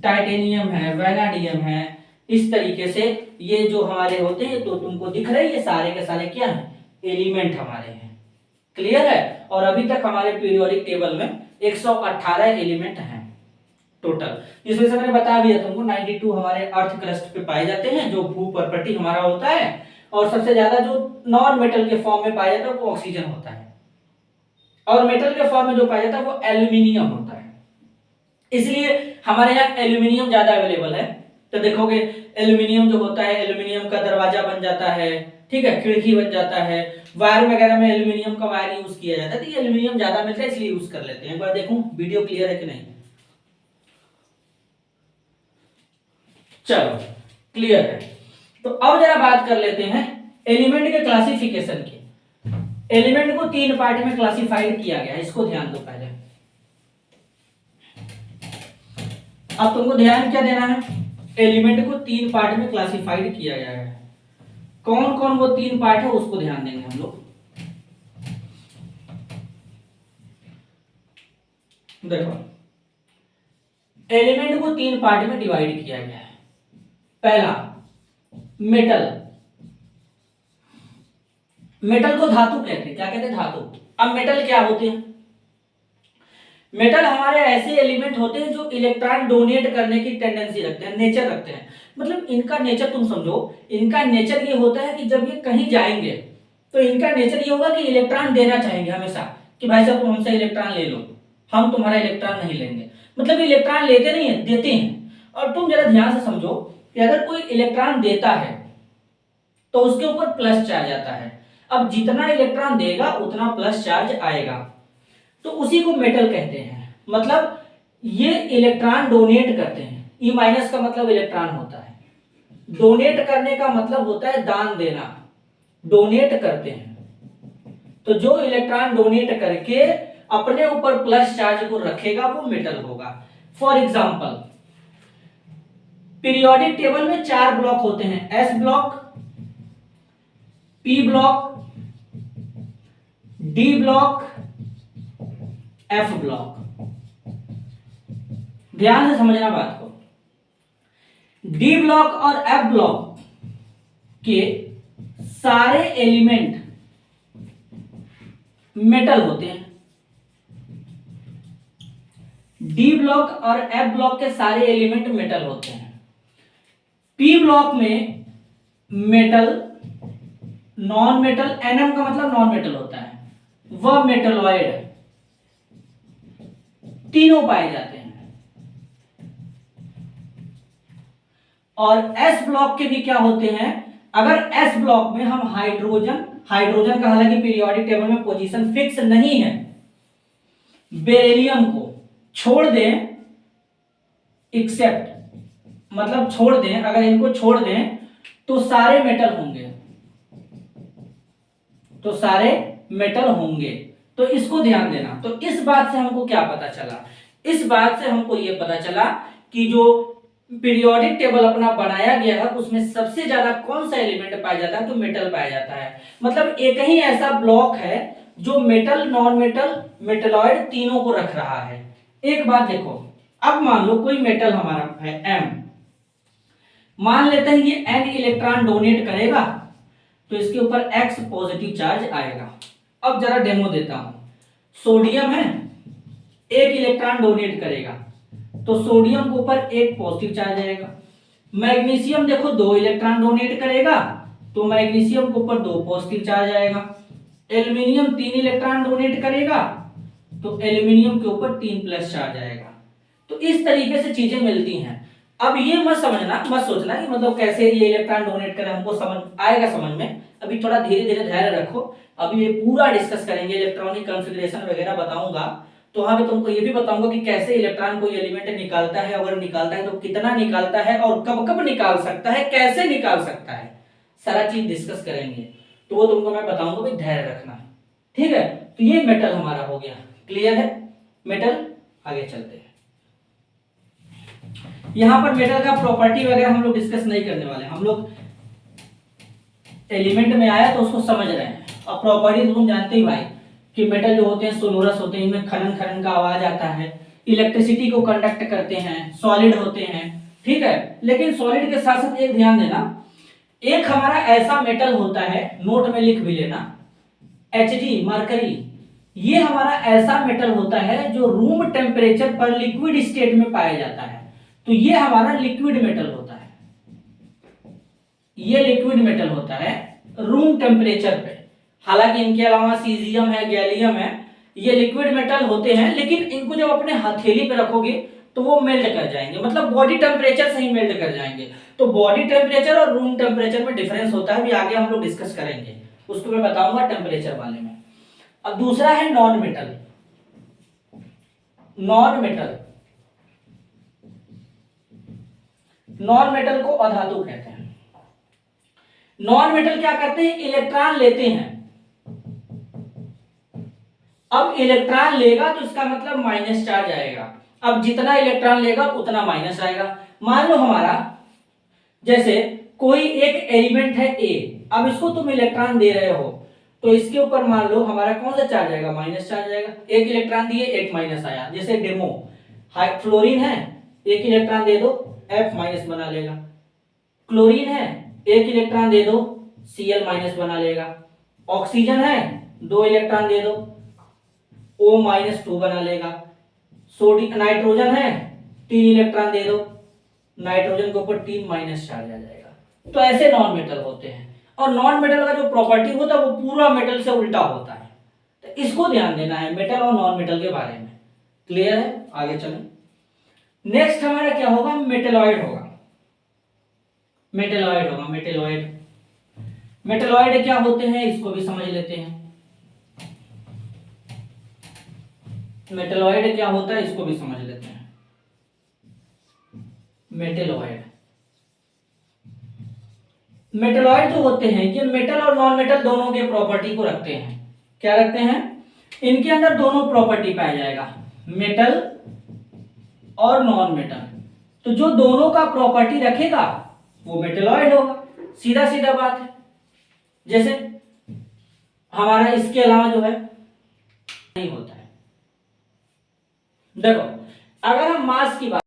टाइटेनियम है, वैनाडियम है। इस तरीके से ये जो हमारे होते हैं तो तुमको दिख रहे हैं, ये सारे के सारे क्या है, एलिमेंट हमारे हैं। क्लियर है। और अभी तक हमारे पीरियोडिक टेबल में 118 एलिमेंट हैं टोटल, जिसमें से मैंने बता दिया तुमको 92 हमारे अर्थ क्रस्ट पे पाए जाते हैं जो भू प्रॉपर्टी हमारा होता है, और सबसे ज्यादा जो नॉन मेटल के फॉर्म में पाया जाता है वो ऑक्सीजन होता है, और मेटल के फॉर्म में जो पाया जाता है वो एल्यूमिनियम होता है। इसलिए हमारे यहाँ एल्यूमिनियम ज्यादा अवेलेबल है। तो देखोगे एल्यूमिनियम जो होता है, एल्यूमिनियम का दरवाजा बन जाता है, ठीक है, खिड़की बन जाता है, वायर वगैरह में एल्यूमिनियम का वायर यूज किया जाता है। तो ये एल्यूमिनियम ज्यादा मिलता है इसलिए यूज कर लेते हैं। एक बार देखूं वीडियो क्लियर है कि नहीं, चलो क्लियर है। तो अब जरा बात कर लेते हैं एलिमेंट के क्लासिफिकेशन की। एलिमेंट को 3 पार्ट में क्लासिफाइड किया गया है, इसको ध्यान दो पहले। अब तुमको ध्यान क्या देना है, एलिमेंट को 3 पार्ट में क्लासिफाइड किया गया है। कौन कौन वो 3 पार्ट है उसको ध्यान देंगे हम लोग। देखो, एलिमेंट को 3 पार्ट में डिवाइड किया गया है। पहला मेटल, मेटल को धातु कहते हैं। क्या कहते हैं? धातु। अब मेटल क्या होते हैं? मेटल हमारे ऐसे एलिमेंट होते हैं जो इलेक्ट्रॉन डोनेट करने की टेंडेंसी रखते हैं, नेचर रखते हैं। मतलब इनका नेचर तुम समझो, इनका नेचर ये होता है कि जब ये कहीं जाएंगे तो इनका नेचर ये होगा कि इलेक्ट्रॉन देना चाहेंगे हमेशा, कि भाई साहब तुम हमसे इलेक्ट्रॉन ले लो, हम तुम्हारा इलेक्ट्रॉन नहीं लेंगे। मतलब इलेक्ट्रॉन लेते नहीं है, देते हैं। और तुम जरा ध्यान से समझो कि अगर कोई इलेक्ट्रॉन देता है तो उसके ऊपर प्लस चार्ज आता है। अब जितना इलेक्ट्रॉन देगा उतना प्लस चार्ज आएगा, तो उसी को मेटल कहते हैं। मतलब ये इलेक्ट्रॉन डोनेट करते हैं। ई माइनस का मतलब इलेक्ट्रॉन होता है, डोनेट करने का मतलब होता है दान देना, डोनेट करते हैं। तो जो इलेक्ट्रॉन डोनेट करके अपने ऊपर प्लस चार्ज को रखेगा वो मेटल होगा। फॉर एग्जाम्पल, पीरियोडिक टेबल में 4 ब्लॉक होते हैं, S block, P block, D block, F block. ध्यान से समझना बात को। डी ब्लॉक और एफ ब्लॉक के सारे एलिमेंट मेटल होते हैं। डी ब्लॉक और एफ ब्लॉक के सारे एलिमेंट मेटल होते हैं। पी ब्लॉक में मेटल, नॉन मेटल, एनएम का मतलब नॉन मेटल होता है, वह मेटलॉइड तीनों पाए जाते हैं। और एस ब्लॉक के भी क्या होते हैं? अगर एस ब्लॉक में हम हाइड्रोजन, हाइड्रोजन का हालांकि पीरियोडिक टेबल में पोजीशन फिक्स नहीं है, बेरिलियम को छोड़ दें, एक्सेप्ट मतलब छोड़ दें, अगर इनको छोड़ दें तो सारे मेटल होंगे, तो सारे मेटल होंगे। तो इसको ध्यान देना। तो इस बात से हमको क्या पता चला? इस बात से हमको यह पता चला कि जो पीरियोडिक टेबल अपना बनाया गया है उसमें सबसे ज्यादा कौन सा एलिमेंट पाया जाता है? तो मेटल पाया जाता है। मतलब एक ही ऐसा ब्लॉक है जो मेटल, नॉन मेटल, मेटलॉइड तीनों को रख रहा है। एक बात देखो, अब मान लो कोई मेटल हमारा है एम, मान लेते हैं ये एन इलेक्ट्रॉन डोनेट करेगा तो इसके ऊपर एक्स पॉजिटिव चार्ज आएगा। अब जरा डेमो देता हूं। सोडियम है, एक इलेक्ट्रॉन डोनेट करेगा तो सोडियम के ऊपर एक पॉजिटिव चार्ज आएगा। मैग्नीशियम देखो 2 इलेक्ट्रॉन डोनेट करेगा तो मैग्नीशियम के ऊपर 2 पॉजिटिव चार्ज आएगा। एल्यूमिनियम 3 इलेक्ट्रॉन डोनेट करेगा तो एल्यूमिनियम के ऊपर 3 प्लस चार्ज आएगा। तो इस तरीके से चीजें मिलती हैं। अब ये मत समझना, मत सोचना कि मतलब कैसे ये इलेक्ट्रॉन डोनेट करे, हमको समझ आएगा समझ में। अभी थोड़ा धीरे धीरे धैर्य रखो, अभी ये पूरा डिस्कस करेंगे, इलेक्ट्रॉनिक कॉन्फ़िगरेशन वगैरह बताऊंगा। तो वहां पे तुमको ये भी बताऊंगा कि कैसे इलेक्ट्रॉन कोई एलिमेंट निकालता है, अगर निकालता है तो कितना निकालता है और कब कब निकाल सकता है, कैसे निकाल सकता है, सारा चीज डिस्कस करेंगे। तो वो तुमको मैं बताऊंगा, भी धैर्य रखना, ठीक है। तो ये मेटल हमारा हो गया, क्लियर है मेटल। आगे चलते हैं। यहां पर मेटल का प्रॉपर्टी वगैरह हम लोग डिस्कस नहीं करने वाले, हम लोग एलिमेंट में आया तो उसको समझ रहे हैं। और प्रॉपर्टी तो तुम जानते ही भाई कि मेटल जो होते हैं सोलोरस होते हैं, इनमें खनन खनन का आवाज आता है, इलेक्ट्रिसिटी को कंडक्ट करते हैं, सॉलिड होते हैं, ठीक है। लेकिन सॉलिड के साथ साथ एक ध्यान देना, एक हमारा ऐसा मेटल होता है, नोट में लिख भी लेना, Hg मरकरी। ये हमारा ऐसा मेटल होता है जो रूम टेम्परेचर पर लिक्विड स्टेट में पाया जाता है। तो ये हमारा लिक्विड मेटल होता है, ये लिक्विड मेटल होता है रूम टेम्परेचर पे। हालांकि इनके अलावा सीजियम है, गैलियम है, ये लिक्विड मेटल होते हैं, लेकिन इनको जब अपने हथेली पे रखोगे तो वो मेल्ट कर जाएंगे, मतलब बॉडी टेम्परेचर से ही मेल्ट कर जाएंगे। तो बॉडी टेम्परेचर और रूम टेम्परेचर में डिफरेंस होता है, भी आगे हम लोग डिस्कस करेंगे, उसको मैं बताऊंगा टेम्परेचर वाले में। अब दूसरा है non metal. Non metal, non metal को अधातु कहते हैं। नॉन मेटल क्या करते हैं? इलेक्ट्रॉन लेते हैं, अब इलेक्ट्रॉन लेगा तो इसका मतलब माइनस चार्ज आएगा। अब जितना इलेक्ट्रॉन लेगा उतना माइनस आएगा। मान लो हमारा जैसे कोई एक एलिमेंट है ए, अब इसको तुम इलेक्ट्रॉन दे रहे हो तो इसके ऊपर मान लो हमारा कौन सा चार्ज आएगा, माइनस चार्ज आएगा। एक इलेक्ट्रॉन दिए एक माइनस आया, जैसे डेमो फ्लोरीन है, एक इलेक्ट्रॉन दे दो F माइनस बना लेगा। क्लोरीन है, एक इलेक्ट्रॉन दे दो Cl माइनस बना लेगा। ऑक्सीजन है, दो इलेक्ट्रॉन दे दो O माइनस 2 बना लेगा। सोडियम नाइट्रोजन है, तीन इलेक्ट्रॉन दे दो, नाइट्रोजन के ऊपर 3 माइनस चार्ज आ जाएगा। तो ऐसे नॉन मेटल होते हैं, और नॉन मेटल का जो प्रॉपर्टी होता है वो पूरा मेटल से उल्टा होता है। तो इसको ध्यान देना है मेटल और नॉन मेटल के बारे में। क्लियर है? आगे चलें। नेक्स्ट हमारा क्या होगा, मेटेलॉइड होगा। मेटेलॉइड क्या होते हैं इसको भी समझ लेते हैं। मेटेलॉइड क्या होता है इसको भी समझ लेते हैं। मेटेलॉइड जो होते हैं ये मेटल और नॉन मेटल दोनों के प्रॉपर्टी को रखते हैं। क्या रखते हैं? इनके अंदर दोनों प्रॉपर्टी पाया जाएगा, मेटल और नॉन मेटल। तो जो दोनों का प्रॉपर्टी रखेगा वो मेटेलॉइड होगा, सीधा सीधा बात है। जैसे हमारा इसके अलावा जो है नहीं होता है। देखो अगर हम मास की बात